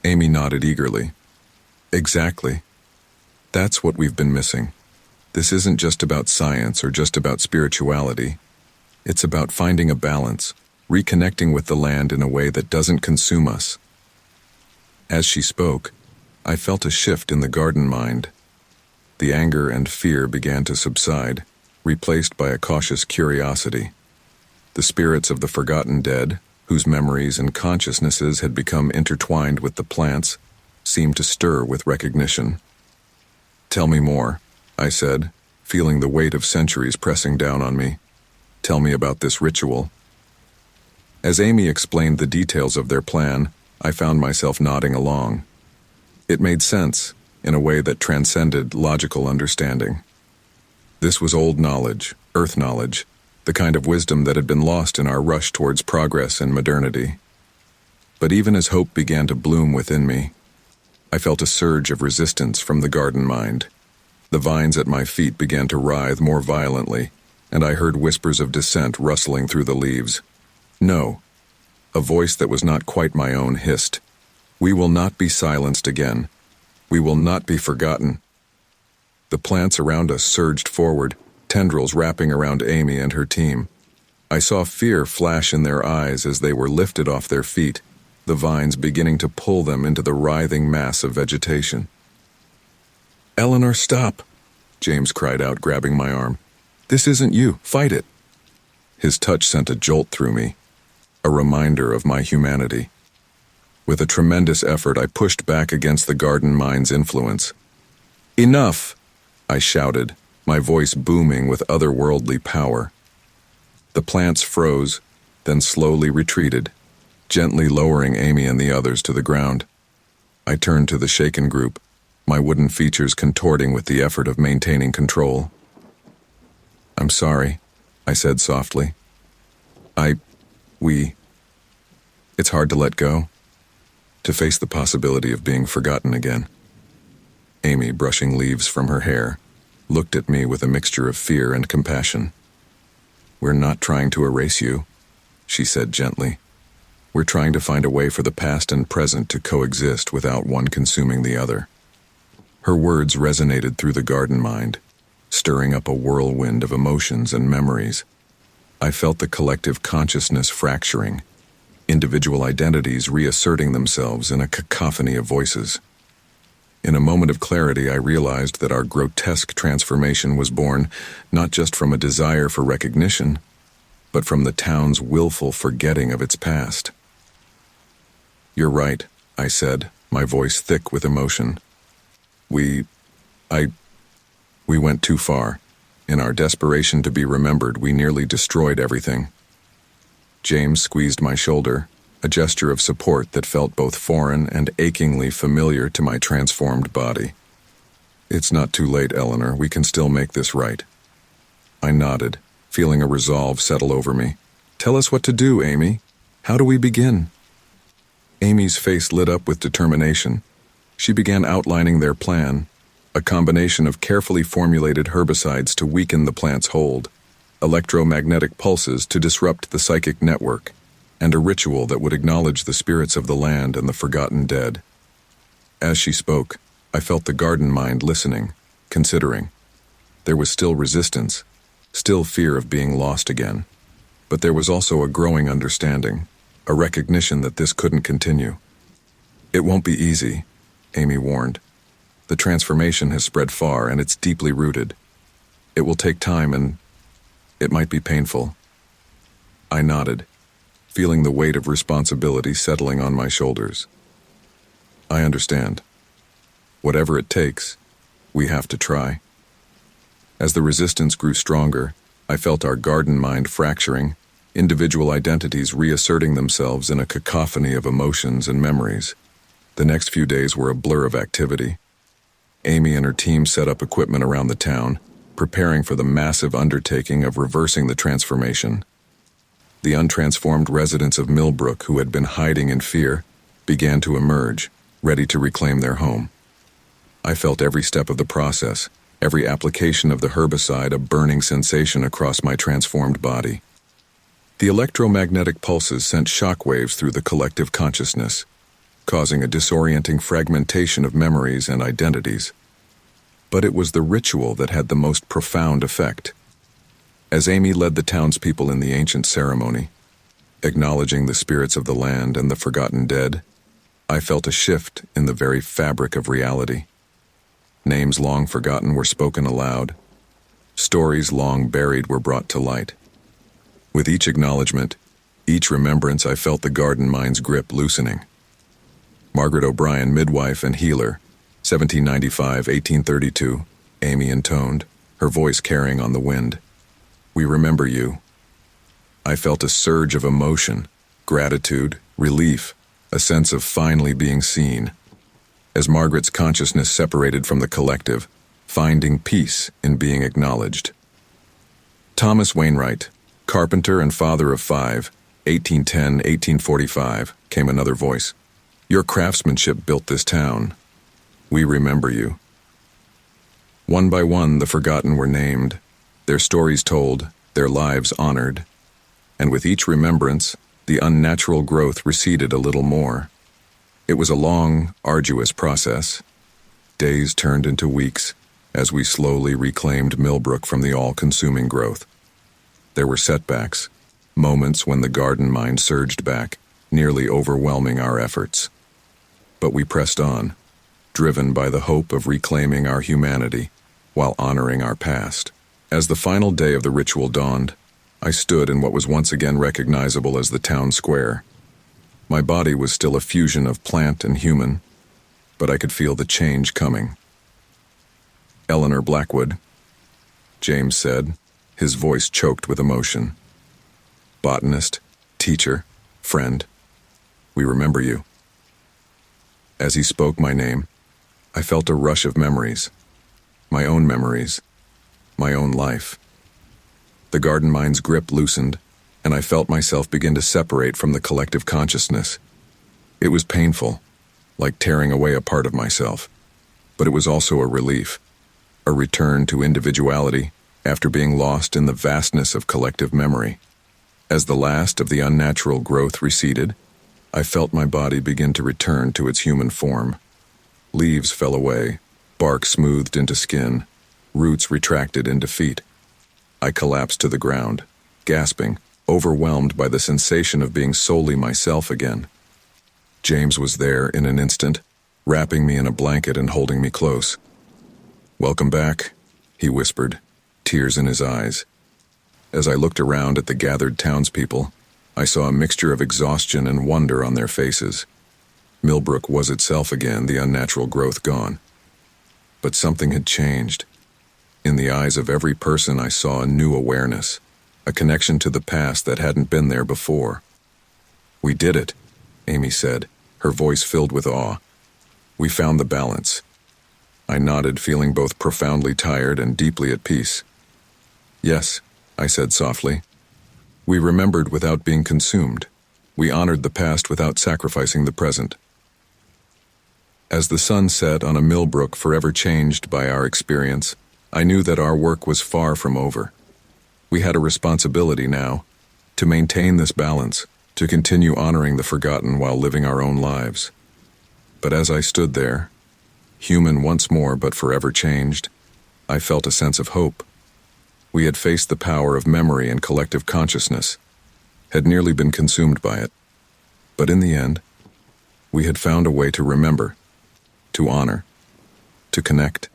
Amy nodded eagerly. "Exactly. That's what we've been missing. This isn't just about science or just about spirituality. It's about finding a balance, reconnecting with the land in a way that doesn't consume us." As she spoke, I felt a shift in the garden mind. The anger and fear began to subside, replaced by a cautious curiosity. The spirits of the forgotten dead, whose memories and consciousnesses had become intertwined with the plants, seemed to stir with recognition. "Tell me more," I said, feeling the weight of centuries pressing down on me. "Tell me about this ritual." As Amy explained the details of their plan, I found myself nodding along. It made sense, in a way that transcended logical understanding. This was old knowledge, earth knowledge, the kind of wisdom that had been lost in our rush towards progress and modernity. But even as hope began to bloom within me, I felt a surge of resistance from the garden mind. The vines at my feet began to writhe more violently, and I heard whispers of dissent rustling through the leaves. No, a voice that was not quite my own hissed. We will not be silenced again. We will not be forgotten. The plants around us surged forward, tendrils wrapping around Amy and her team. I saw fear flash in their eyes as they were lifted off their feet, the vines beginning to pull them into the writhing mass of vegetation. "Eleanor, stop!" James cried out, grabbing my arm. "This isn't you. Fight it." His touch sent a jolt through me, a reminder of my humanity. With a tremendous effort, I pushed back against the garden mind's influence. "Enough!" I shouted, my voice booming with otherworldly power. The plants froze, then slowly retreated, gently lowering Amy and the others to the ground. I turned to the shaken group, my wooden features contorting with the effort of maintaining control. "I'm sorry," I said softly. It's hard to let go, to face the possibility of being forgotten again." Amy, brushing leaves from her hair, looked at me with a mixture of fear and compassion. "We're not trying to erase you," she said gently. "We're trying to find a way for the past and present to coexist without one consuming the other." Her words resonated through the garden mind, stirring up a whirlwind of emotions and memories. I felt the collective consciousness fracturing, individual identities reasserting themselves in a cacophony of voices. In a moment of clarity, I realized that our grotesque transformation was born not just from a desire for recognition, but from the town's willful forgetting of its past. "You're right," I said, my voice thick with emotion. We went too far. In our desperation to be remembered, we nearly destroyed everything." James squeezed my shoulder, a gesture of support that felt both foreign and achingly familiar to my transformed body. "It's not too late, Eleanor. We can still make this right." I nodded, feeling a resolve settle over me. "Tell us what to do, Amy. How do we begin?" Amy's face lit up with determination. She began outlining their plan, a combination of carefully formulated herbicides to weaken the plant's hold, electromagnetic pulses to disrupt the psychic network, and a ritual that would acknowledge the spirits of the land and the forgotten dead. As she spoke, I felt the garden mind listening, considering. There was still resistance, still fear of being lost again. But there was also a growing understanding, a recognition that this couldn't continue. "It won't be easy," Amy warned. "The transformation has spread far and it's deeply rooted. It will take time and it might be painful." I nodded, feeling the weight of responsibility settling on my shoulders. "I understand. Whatever it takes, we have to try." As the resistance grew stronger, I felt our garden mind fracturing, individual identities reasserting themselves in a cacophony of emotions and memories. The next few days were a blur of activity. Amy and her team set up equipment around the town, preparing for the massive undertaking of reversing the transformation. The untransformed residents of Millbrook, who had been hiding in fear, began to emerge, ready to reclaim their home. I felt every step of the process, every application of the herbicide a burning sensation across my transformed body. The electromagnetic pulses sent shockwaves through the collective consciousness, causing a disorienting fragmentation of memories and identities. But it was the ritual that had the most profound effect. As Amy led the townspeople in the ancient ceremony, acknowledging the spirits of the land and the forgotten dead, I felt a shift in the very fabric of reality. Names long forgotten were spoken aloud. Stories long buried were brought to light. With each acknowledgement, each remembrance, I felt the garden mind's grip loosening. Margaret O'Brien, midwife and healer, 1795-1832, Amy intoned, her voice carrying on the wind. "We remember you." I felt a surge of emotion, gratitude, relief, a sense of finally being seen. As Margaret's consciousness separated from the collective, finding peace in being acknowledged. Thomas Wainwright, carpenter and father of 5, 1810-1845, came another voice. "Your craftsmanship built this town. We remember you." One by one, the forgotten were named, their stories told, their lives honored. And with each remembrance, the unnatural growth receded a little more. It was a long, arduous process. Days turned into weeks as we slowly reclaimed Millbrook from the all-consuming growth. There were setbacks, moments when the garden mind surged back, nearly overwhelming our efforts. But we pressed on, driven by the hope of reclaiming our humanity while honoring our past. As the final day of the ritual dawned, I stood in what was once again recognizable as the town square. My body was still a fusion of plant and human, but I could feel the change coming. "Eleanor Blackwood," James said, his voice choked with emotion. "Botanist, teacher, friend, we remember you." As he spoke my name, I felt a rush of memories, my own life. The garden mind's grip loosened, and I felt myself begin to separate from the collective consciousness. It was painful, like tearing away a part of myself, but it was also a relief, a return to individuality after being lost in the vastness of collective memory. As the last of the unnatural growth receded, I felt my body begin to return to its human form. Leaves fell away, bark smoothed into skin, roots retracted into feet. I collapsed to the ground, gasping, overwhelmed by the sensation of being solely myself again. James was there in an instant, wrapping me in a blanket and holding me close. "Welcome back," he whispered, tears in his eyes. As I looked around at the gathered townspeople, I saw a mixture of exhaustion and wonder on their faces. Millbrook was itself again, the unnatural growth gone. But something had changed. In the eyes of every person I saw a new awareness, a connection to the past that hadn't been there before. "We did it," Amy said, her voice filled with awe. "We found the balance." I nodded, feeling both profoundly tired and deeply at peace. "Yes," I said softly. "We remembered without being consumed. We honored the past without sacrificing the present." As the sun set on a Millbrook forever changed by our experience, I knew that our work was far from over. We had a responsibility now, to maintain this balance, to continue honoring the forgotten while living our own lives. But as I stood there, human once more but forever changed, I felt a sense of hope. We had faced the power of memory and collective consciousness, had nearly been consumed by it. But in the end, we had found a way to remember, to honor, to connect,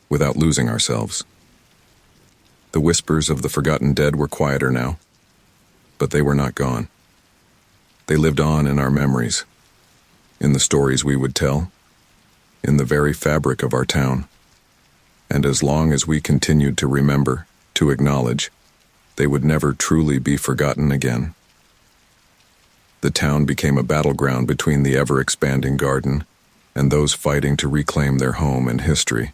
without losing ourselves. The whispers of the forgotten dead were quieter now, but they were not gone. They lived on in our memories, in the stories we would tell, in the very fabric of our town. And as long as we continued to remember, to acknowledge, they would never truly be forgotten again. The town became a battleground between the ever-expanding garden and those fighting to reclaim their home and history.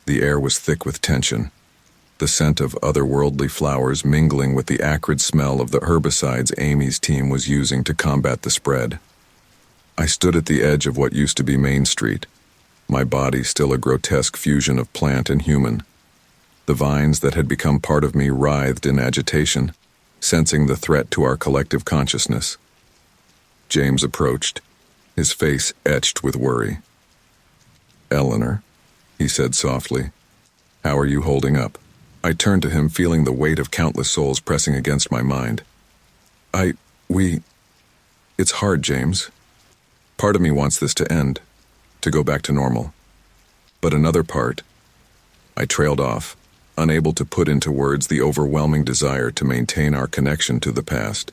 The air was thick with tension, the scent of otherworldly flowers mingling with the acrid smell of the herbicides Amy's team was using to combat the spread. I stood at the edge of what used to be Main Street, my body still a grotesque fusion of plant and human. The vines that had become part of me writhed in agitation, sensing the threat to our collective consciousness. James approached, his face etched with worry. "Eleanor," he said softly, "how are you holding up?" I turned to him, feeling the weight of countless souls pressing against my mind. It's hard, James. Part of me wants this to end, to go back to normal. But another part," I trailed off, unable to put into words the overwhelming desire to maintain our connection to the past.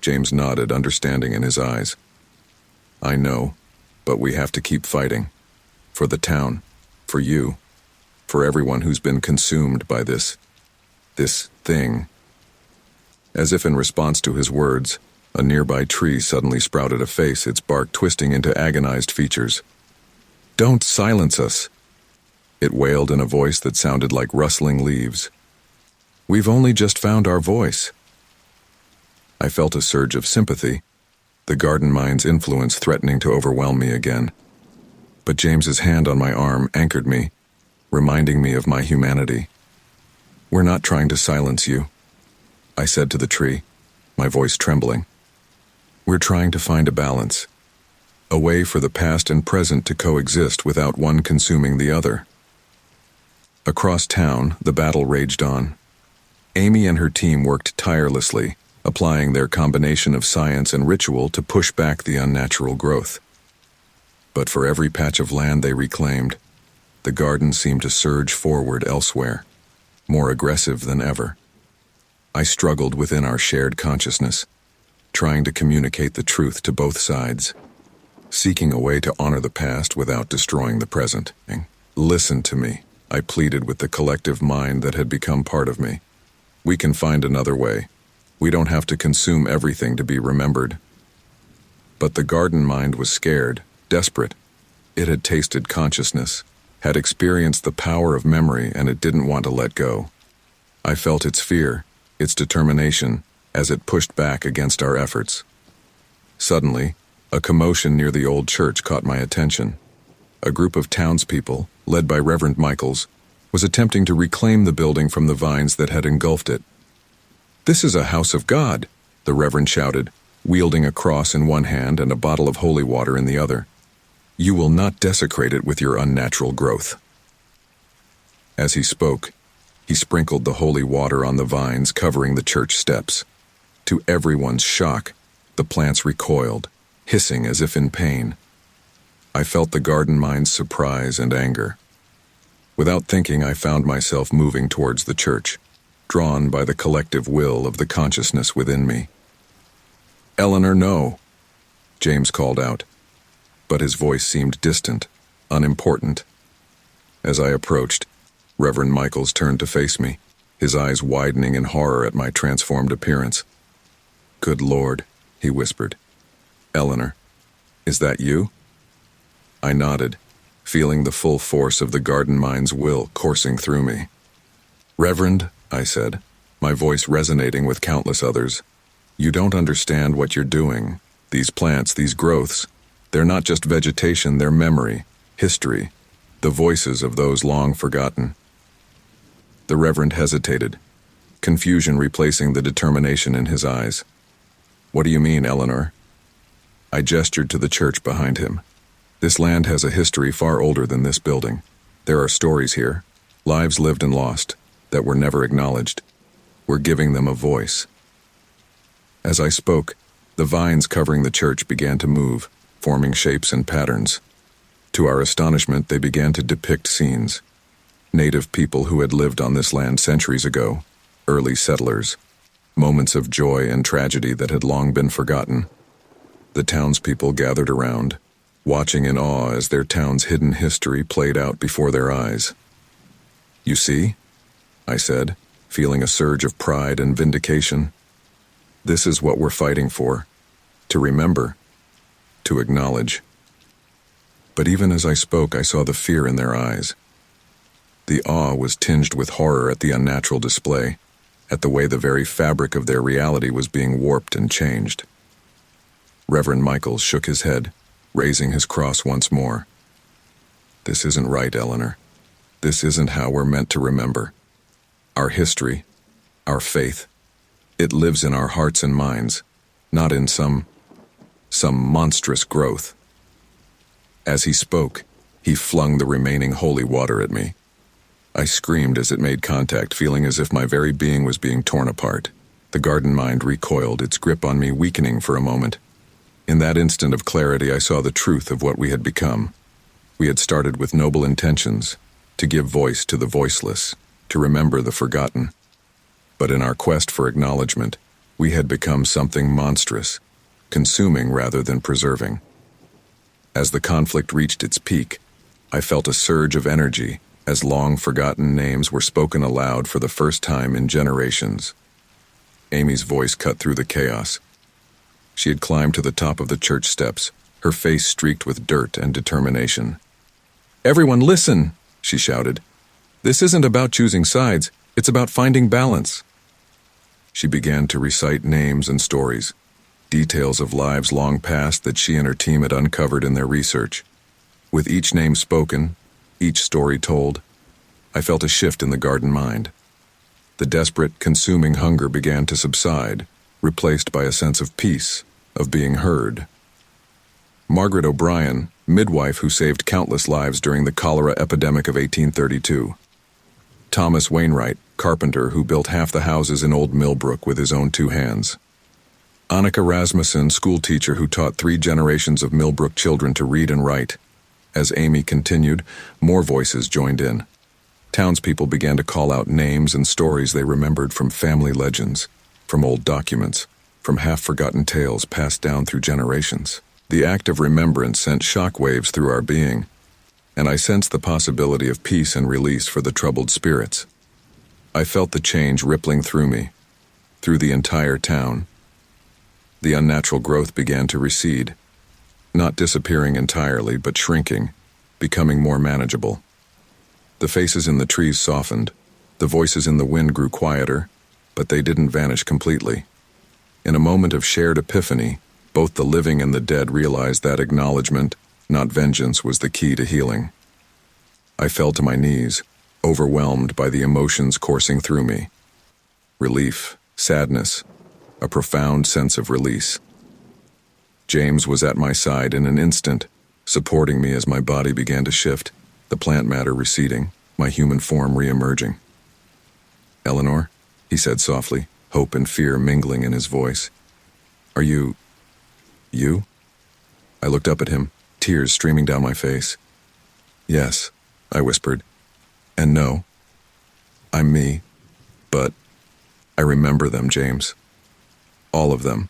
James nodded, understanding in his eyes. "I know, but we have to keep fighting. For the town, for you, for everyone who's been consumed by this thing." As if in response to his words, a nearby tree suddenly sprouted a face, its bark twisting into agonized features. "Don't silence us," it wailed in a voice that sounded like rustling leaves. "We've only just found our voice." I felt a surge of sympathy, the garden mind's influence threatening to overwhelm me again. But James's hand on my arm anchored me, reminding me of my humanity. "We're not trying to silence you," I said to the tree, my voice trembling. "We're trying to find a balance, a way for the past and present to coexist without one consuming the other." Across town, the battle raged on. Amy and her team worked tirelessly, applying their combination of science and ritual to push back the unnatural growth. But for every patch of land they reclaimed, the garden seemed to surge forward elsewhere, more aggressive than ever. I struggled within our shared consciousness, trying to communicate the truth to both sides, seeking a way to honor the past without destroying the present. "Listen to me," I pleaded with the collective mind that had become part of me. "We can find another way. We don't have to consume everything to be remembered." But the garden mind was scared, desperate. It had tasted consciousness, had experienced the power of memory, and it didn't want to let go. I felt its fear, its determination, as it pushed back against our efforts. Suddenly, a commotion near the old church caught my attention. A group of townspeople, led by Reverend Michaels, was attempting to reclaim the building from the vines that had engulfed it. "This is a house of God," the Reverend shouted, wielding a cross in one hand and a bottle of holy water in the other. "You will not desecrate it with your unnatural growth." As he spoke, he sprinkled the holy water on the vines covering the church steps. To everyone's shock, the plants recoiled, hissing as if in pain. I felt the garden mind's surprise and anger. Without thinking, I found myself moving towards the church, drawn by the collective will of the consciousness within me. "Eleanor, no," James called out, but his voice seemed distant, unimportant. As I approached, Reverend Michaels turned to face me, his eyes widening in horror at my transformed appearance. "Good Lord," he whispered. "Eleanor, is that you?" I nodded, feeling the full force of the garden mind's will coursing through me. "Reverend," I said, my voice resonating with countless others, "you don't understand what you're doing. These plants, these growths, they're not just vegetation, they're memory, history, the voices of those long forgotten." The Reverend hesitated, confusion replacing the determination in his eyes. "What do you mean, Eleanor?" I gestured to the church behind him. "This land has a history far older than this building. There are stories here, lives lived and lost, that were never acknowledged. We're giving them a voice." As I spoke, the vines covering the church began to move, forming shapes and patterns. To our astonishment, they began to depict scenes. Native people who had lived on this land centuries ago, early settlers, moments of joy and tragedy that had long been forgotten. The townspeople gathered around, watching in awe as their town's hidden history played out before their eyes. "You see?" I said, feeling a surge of pride and vindication. "This is what we're fighting for. To remember. To acknowledge." But even as I spoke, I saw the fear in their eyes. The awe was tinged with horror at the unnatural display, at the way the very fabric of their reality was being warped and changed. Reverend Michaels shook his head, raising his cross once more. "This isn't right, Eleanor. This isn't how we're meant to remember. Our history, our faith, it lives in our hearts and minds, not in some monstrous growth." As he spoke, he flung the remaining holy water at me. I screamed as it made contact, feeling as if my very being was being torn apart. The garden mind recoiled, its grip on me weakening for a moment. In that instant of clarity, I saw the truth of what we had become. We had started with noble intentions, to give voice to the voiceless, to remember the forgotten. But in our quest for acknowledgement, we had become something monstrous, consuming rather than preserving. As the conflict reached its peak, I felt a surge of energy as long-forgotten names were spoken aloud for the first time in generations. Amy's voice cut through the chaos. She had climbed to the top of the church steps, her face streaked with dirt and determination. "Everyone listen," she shouted. "This isn't about choosing sides, it's about finding balance." She began to recite names and stories, details of lives long past that she and her team had uncovered in their research. With each name spoken, each story told, I felt a shift in the garden mind. The desperate, consuming hunger began to subside, replaced by a sense of peace, of being heard. Margaret O'Brien, midwife who saved countless lives during the cholera epidemic of 1832. Thomas Wainwright, carpenter who built half the houses in Old Millbrook with his own 2 hands. Annika Rasmussen, schoolteacher who taught 3 generations of Millbrook children to read and write. As Amy continued, more voices joined in. Townspeople began to call out names and stories they remembered from family legends, from old documents, from half-forgotten tales passed down through generations. The act of remembrance sent shockwaves through our being, and I sensed the possibility of peace and release for the troubled spirits. I felt the change rippling through me, through the entire town. The unnatural growth began to recede, not disappearing entirely, but shrinking, becoming more manageable. The faces in the trees softened, the voices in the wind grew quieter, but they didn't vanish completely. In a moment of shared epiphany, both the living and the dead realized that acknowledgement, not vengeance, was the key to healing. I fell to my knees, overwhelmed by the emotions coursing through me. Relief, sadness, a profound sense of release. James was at my side in an instant, supporting me as my body began to shift, the plant matter receding, my human form re-emerging. "Eleanor," he said softly, hope and fear mingling in his voice. "Are you? I looked up at him, tears streaming down my face. "Yes," I whispered. "And no. I'm me. But I remember them, James. All of them.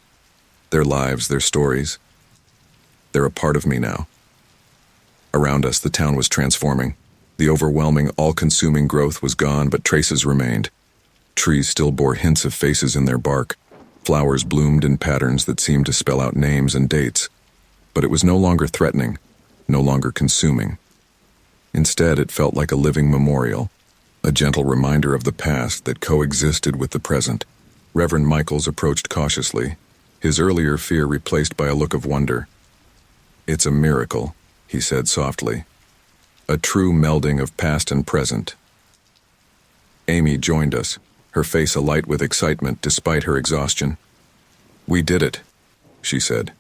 Their lives, their stories. They're a part of me now." Around us, the town was transforming. The overwhelming, all-consuming growth was gone, but traces remained. Trees still bore hints of faces in their bark. Flowers bloomed in patterns that seemed to spell out names and dates. But it was no longer threatening, no longer consuming. Instead, it felt like a living memorial, a gentle reminder of the past that coexisted with the present. Reverend Michaels approached cautiously, his earlier fear replaced by a look of wonder. "It's a miracle," he said softly. "A true melding of past and present." Amy joined us, her face alight with excitement despite her exhaustion. "We did it," she said.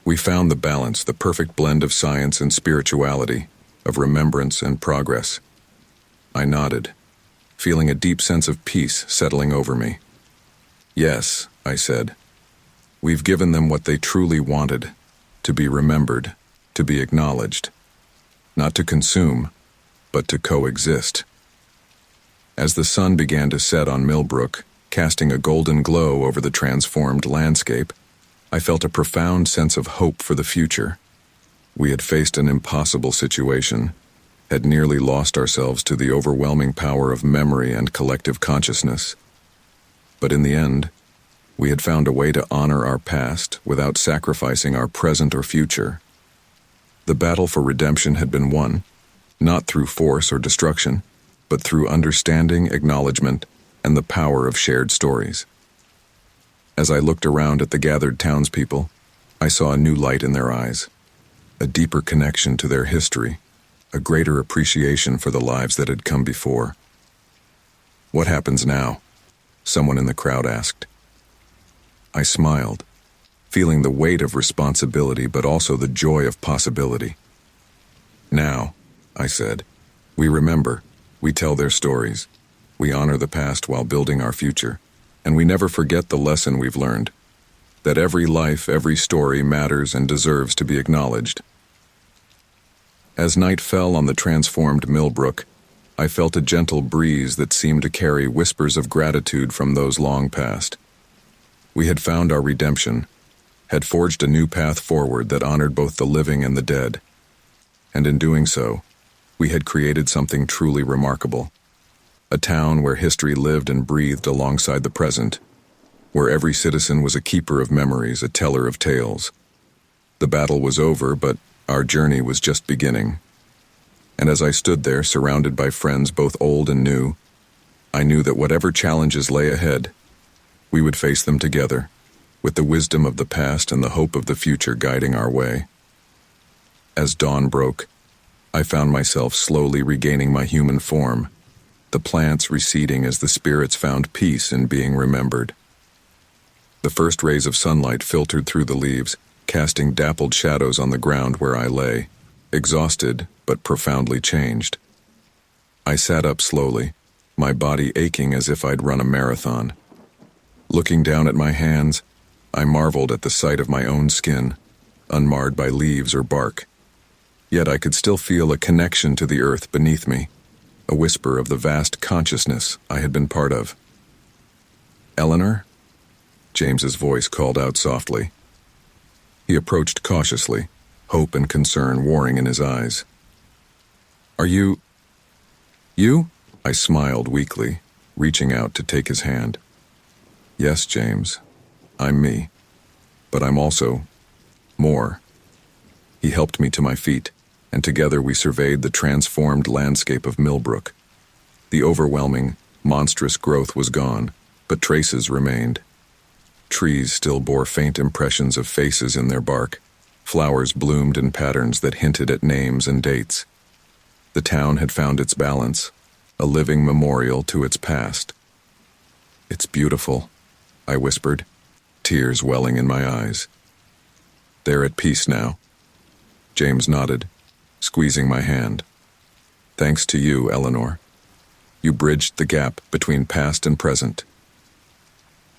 "We found the balance, the perfect blend of science and spirituality, of remembrance and progress." I nodded, feeling a deep sense of peace settling over me. "Yes," I said. "We've given them what they truly wanted, to be remembered, to be acknowledged. Not to consume, but to coexist." As the sun began to set on Millbrook, casting a golden glow over the transformed landscape, I felt a profound sense of hope for the future. We had faced an impossible situation, had nearly lost ourselves to the overwhelming power of memory and collective consciousness. But in the end, we had found a way to honor our past without sacrificing our present or future. The battle for redemption had been won, not through force or destruction, but through understanding, acknowledgement, and the power of shared stories. As I looked around at the gathered townspeople, I saw a new light in their eyes, a deeper connection to their history, a greater appreciation for the lives that had come before. "What happens now?" someone in the crowd asked. I smiled, feeling the weight of responsibility but also the joy of possibility. "Now," I said, "we remember. We tell their stories. We honor the past while building our future. And we never forget the lesson we've learned, that every life, every story matters and deserves to be acknowledged." As night fell on the transformed Millbrook, I felt a gentle breeze that seemed to carry whispers of gratitude from those long past. We had found our redemption, had forged a new path forward that honored both the living and the dead. And in doing so, we had created something truly remarkable. A town where history lived and breathed alongside the present, where every citizen was a keeper of memories, a teller of tales. The battle was over, but our journey was just beginning. And as I stood there, surrounded by friends both old and new, I knew that whatever challenges lay ahead, we would face them together, with the wisdom of the past and the hope of the future guiding our way. As dawn broke, I found myself slowly regaining my human form, the plants receding as the spirits found peace in being remembered. The first rays of sunlight filtered through the leaves, casting dappled shadows on the ground where I lay, exhausted but profoundly changed. I sat up slowly, my body aching as if I'd run a marathon. Looking down at my hands, I marveled at the sight of my own skin, unmarred by leaves or bark. Yet I could still feel a connection to the earth beneath me, a whisper of the vast consciousness I had been part of. "Eleanor?" James's voice called out softly. He approached cautiously, hope and concern warring in his eyes. "Are you?" "You?" I smiled weakly, reaching out to take his hand. "Yes, James, I'm me, but I'm also more." He helped me to my feet, and together we surveyed the transformed landscape of Millbrook. The overwhelming, monstrous growth was gone, but traces remained. Trees still bore faint impressions of faces in their bark. Flowers bloomed in patterns that hinted at names and dates. The town had found its balance, a living memorial to its past. "It's beautiful," I whispered, tears welling in my eyes. "They're at peace now." James nodded, squeezing my hand. "Thanks to you, Eleanor. You bridged the gap between past and present."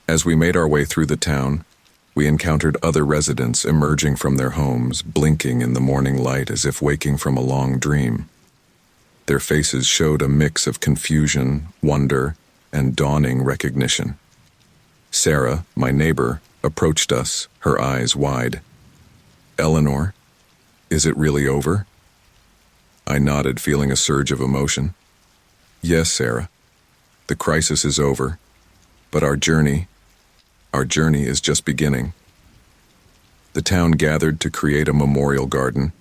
As we made our way through the town, we encountered other residents emerging from their homes, blinking in the morning light as if waking from a long dream. Their faces showed a mix of confusion, wonder, and dawning recognition. Sarah, my neighbor, approached us, her eyes wide. "Eleanor, is it really over?" I nodded, feeling a surge of emotion. "Yes, Sarah. The crisis is over, but our journey is just beginning." The town gathered to create a memorial garden,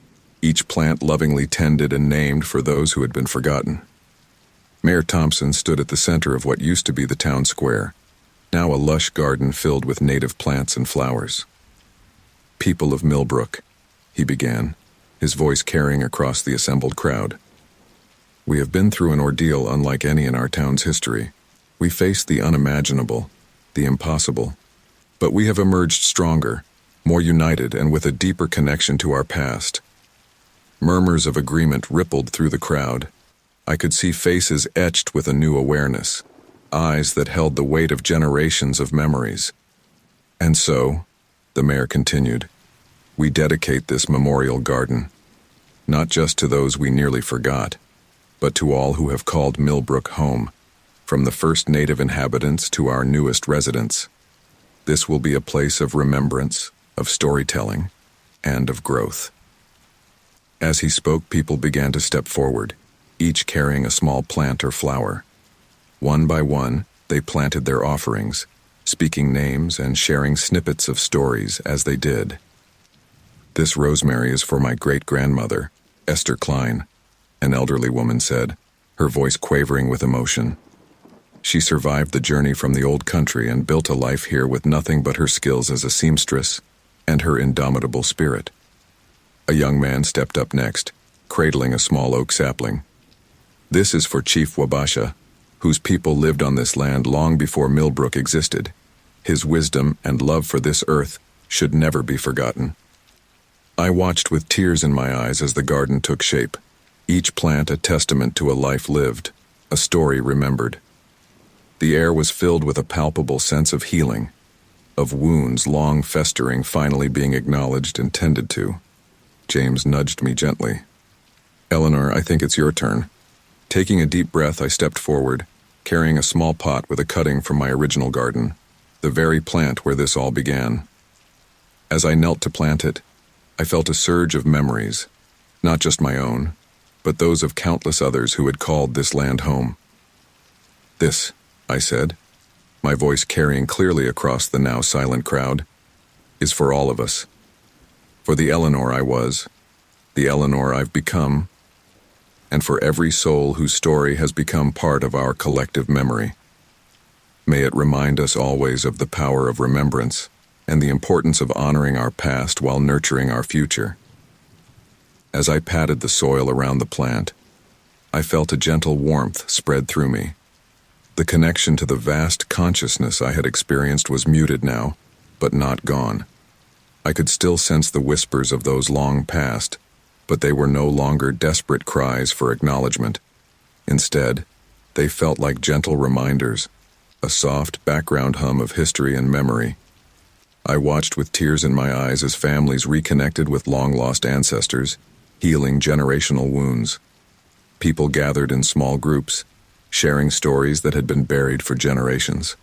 each plant lovingly tended and named for those who had been forgotten. Mayor Thompson stood at the center of what used to be the town square, now a lush garden filled with native plants and flowers. "People of Millbrook," he began, his voice carrying across the assembled crowd. "We have been through an ordeal unlike any in our town's history. We faced the unimaginable, the impossible, but we have emerged stronger, more united, and with a deeper connection to our past." Murmurs of agreement rippled through the crowd. I could see faces etched with a new awareness, eyes that held the weight of generations of memories. "And so," the mayor continued, "we dedicate this memorial garden, not just to those we nearly forgot, but to all who have called Millbrook home, from the first native inhabitants to our newest residents. This will be a place of remembrance, of storytelling, and of growth." As he spoke, people began to step forward, each carrying a small plant or flower. One by one, they planted their offerings, speaking names and sharing snippets of stories as they did. "This rosemary is for my great-grandmother, Esther Klein," an elderly woman said, her voice quavering with emotion. "She survived the journey from the old country and built a life here with nothing but her skills as a seamstress and her indomitable spirit." A young man stepped up next, cradling a small oak sapling. "This is for Chief Wabasha, whose people lived on this land long before Millbrook existed. His wisdom and love for this earth should never be forgotten." I watched with tears in my eyes as the garden took shape, each plant a testament to a life lived, a story remembered. The air was filled with a palpable sense of healing, of wounds long festering finally being acknowledged and tended to. James nudged me gently. "Eleanor, I think it's your turn." Taking a deep breath, I stepped forward, carrying a small pot with a cutting from my original garden, the very plant where this all began. As I knelt to plant it, I felt a surge of memories, not just my own, but those of countless others who had called this land home. "This," I said, my voice carrying clearly across the now silent crowd, "is for all of us. For the Eleanor I was, the Eleanor I've become, and for every soul whose story has become part of our collective memory. May it remind us always of the power of remembrance and the importance of honoring our past while nurturing our future." As I patted the soil around the plant, I felt a gentle warmth spread through me. The connection to the vast consciousness I had experienced was muted now, but not gone. I could still sense the whispers of those long past, but they were no longer desperate cries for acknowledgement. Instead, they felt like gentle reminders, a soft background hum of history and memory. I watched with tears in my eyes as families reconnected with long-lost ancestors, healing generational wounds. People gathered in small groups, sharing stories that had been buried for generations.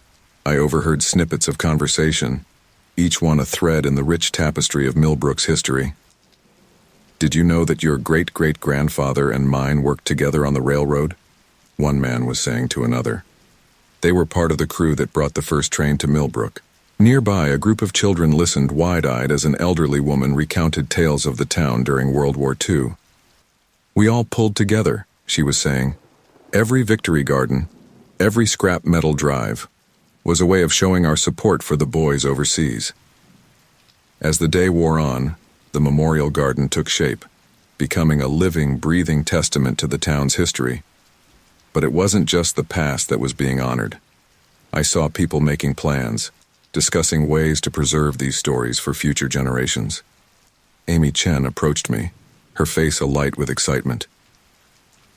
I overheard snippets of conversation, each one a thread in the rich tapestry of Millbrook's history. "Did you know that your great-great-grandfather and mine worked together on the railroad?" one man was saying to another. They were part of the crew that brought the first train to Millbrook. Nearby, a group of children listened wide-eyed as an elderly woman recounted tales of the town during World War II. "We all pulled together," she was saying. "Every victory garden, every scrap metal drive, was a way of showing our support for the boys overseas." As the day wore on, the memorial garden took shape, becoming a living, breathing testament to the town's history. But it wasn't just the past that was being honored. I saw people making plans, discussing ways to preserve these stories for future generations. Amy Chen approached me, her face alight with excitement.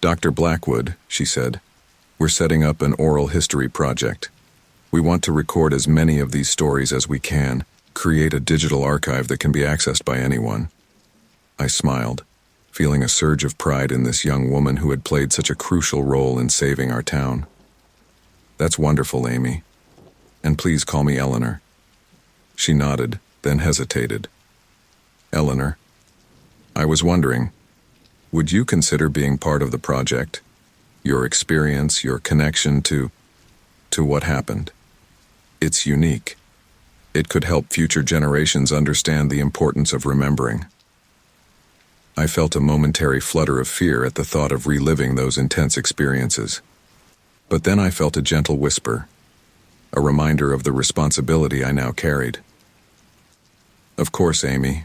"Dr. Blackwood," she said, "we're setting up an oral history project. We want to record as many of these stories as we can, create a digital archive that can be accessed by anyone." I smiled, feeling a surge of pride in this young woman who had played such a crucial role in saving our town. "That's wonderful, Amy. And please call me Eleanor." She nodded, then hesitated. "Eleanor, I was wondering, would you consider being part of the project? Your experience, your connection to what happened. It's unique. It could help future generations understand the importance of remembering." I felt a momentary flutter of fear at the thought of reliving those intense experiences. But then I felt a gentle whisper, a reminder of the responsibility I now carried. "Of course, Amy.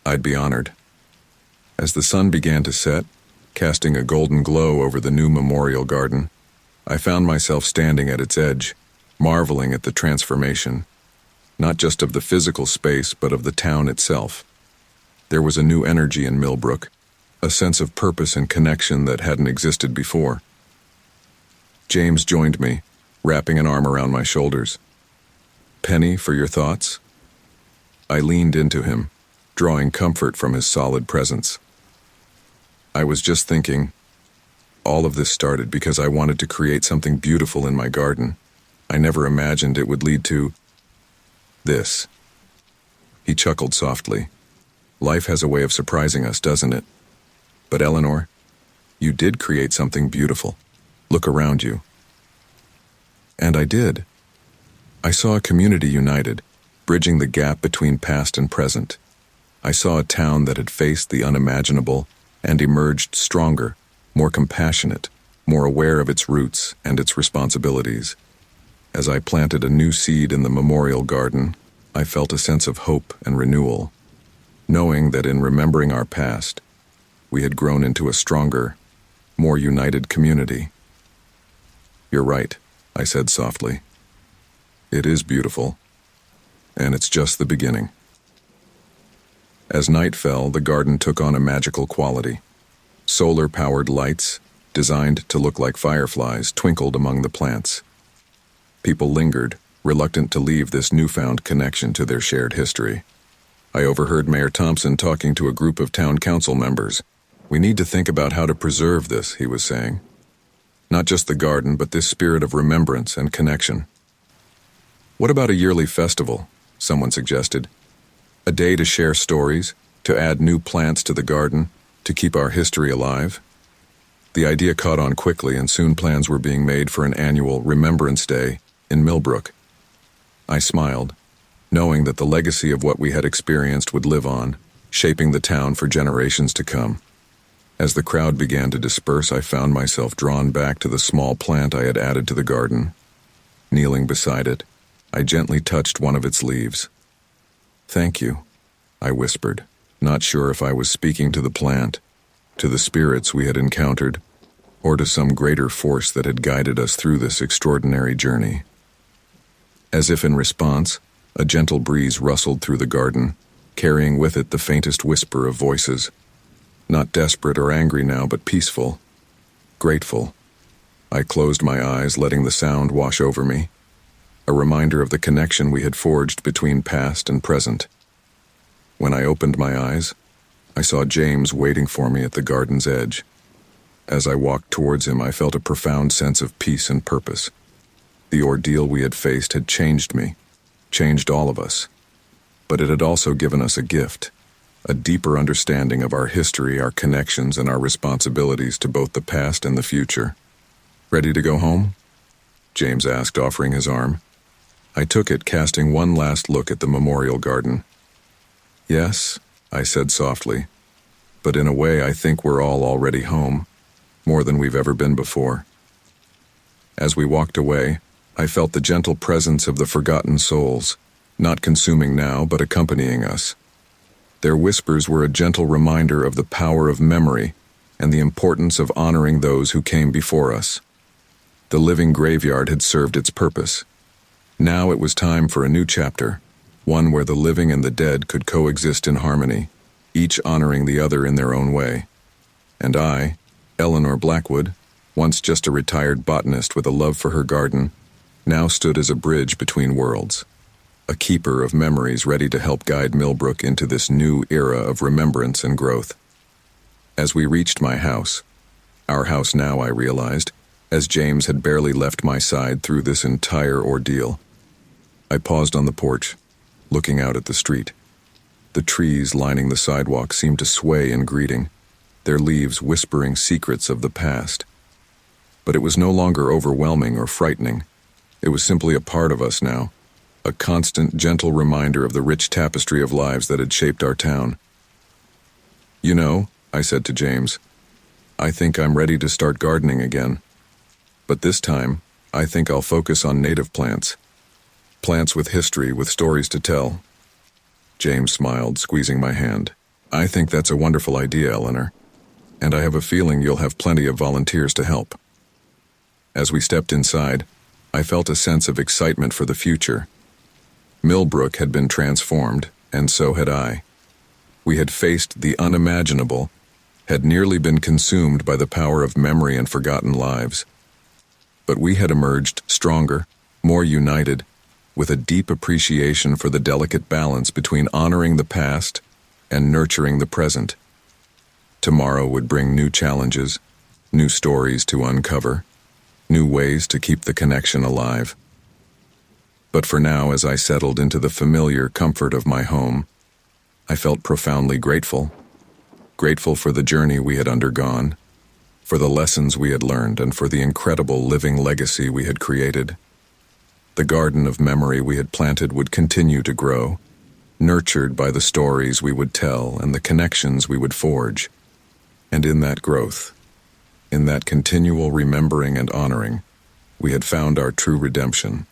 I'd be honored." As the sun began to set, casting a golden glow over the new memorial garden, I found myself standing at its edge, marveling at the transformation, not just of the physical space, but of the town itself. There was a new energy in Millbrook, a sense of purpose and connection that hadn't existed before. James joined me, wrapping an arm around my shoulders. "Penny, for your thoughts?" I leaned into him, drawing comfort from his solid presence. "I was just thinking, all of this started because I wanted to create something beautiful in my garden. I never imagined it would lead to this." He chuckled softly. "Life has a way of surprising us, doesn't it? But Eleanor, you did create something beautiful. Look around you." And I did. I saw a community united, bridging the gap between past and present. I saw a town that had faced the unimaginable and emerged stronger, more compassionate, more aware of its roots and its responsibilities. As I planted a new seed in the memorial garden, I felt a sense of hope and renewal, knowing that in remembering our past, we had grown into a stronger, more united community. "You're right," I said softly. "It is beautiful, and it's just the beginning." As night fell, the garden took on a magical quality. Solar-powered lights, designed to look like fireflies, twinkled among the plants. People lingered, reluctant to leave this newfound connection to their shared history. I overheard Mayor Thompson talking to a group of town council members. "We need to think about how to preserve this," he was saying. "Not just the garden, but this spirit of remembrance and connection." "What about a yearly festival?" someone suggested. "A day to share stories, to add new plants to the garden, to keep our history alive?" The idea caught on quickly, and soon plans were being made for an annual Remembrance Day in Millbrook. I smiled, knowing that the legacy of what we had experienced would live on, shaping the town for generations to come. As the crowd began to disperse, I found myself drawn back to the small plant I had added to the garden. Kneeling beside it, I gently touched one of its leaves. "Thank you," I whispered, not sure if I was speaking to the plant, to the spirits we had encountered, or to some greater force that had guided us through this extraordinary journey. As if in response, a gentle breeze rustled through the garden, carrying with it the faintest whisper of voices. Not desperate or angry now, but peaceful, grateful. I closed my eyes, letting the sound wash over me, a reminder of the connection we had forged between past and present. When I opened my eyes, I saw James waiting for me at the garden's edge. As I walked towards him, I felt a profound sense of peace and purpose. The ordeal we had faced had changed me, changed all of us. But it had also given us a gift, a deeper understanding of our history, our connections, and our responsibilities to both the past and the future. "Ready to go home?" James asked, offering his arm. I took it, casting one last look at the memorial garden. "Yes," I said softly, "but in a way I think we're all already home, more than we've ever been before." As we walked away, I felt the gentle presence of the forgotten souls, not consuming now, but accompanying us. Their whispers were a gentle reminder of the power of memory and the importance of honoring those who came before us. The living graveyard had served its purpose. Now it was time for a new chapter, one where the living and the dead could coexist in harmony, each honoring the other in their own way. And I, Eleanor Blackwood, once just a retired botanist with a love for her garden, now stood as a bridge between worlds, a keeper of memories ready to help guide Millbrook into this new era of remembrance and growth. As we reached my house, our house now, I realized, as James had barely left my side through this entire ordeal, I paused on the porch, looking out at the street. The trees lining the sidewalk seemed to sway in greeting, their leaves whispering secrets of the past. But it was no longer overwhelming or frightening. It was simply a part of us now, a constant, gentle reminder of the rich tapestry of lives that had shaped our town. "You know," I said to James, "I think I'm ready to start gardening again. But this time, I think I'll focus on native plants. Plants with history, with stories to tell." James smiled, squeezing my hand. "I think that's a wonderful idea, Eleanor, and I have a feeling you'll have plenty of volunteers to help." As we stepped inside, I felt a sense of excitement for the future. Millbrook had been transformed, and so had I. We had faced the unimaginable, had nearly been consumed by the power of memory and forgotten lives. But we had emerged stronger, more united, with a deep appreciation for the delicate balance between honoring the past and nurturing the present. Tomorrow would bring new challenges, new stories to uncover, new ways to keep the connection alive. But for now, as I settled into the familiar comfort of my home, I felt profoundly grateful. Grateful for the journey we had undergone, for the lessons we had learned, and for the incredible living legacy we had created. The garden of memory we had planted would continue to grow, nurtured by the stories we would tell and the connections we would forge. And in that growth, in that continual remembering and honoring, we had found our true redemption.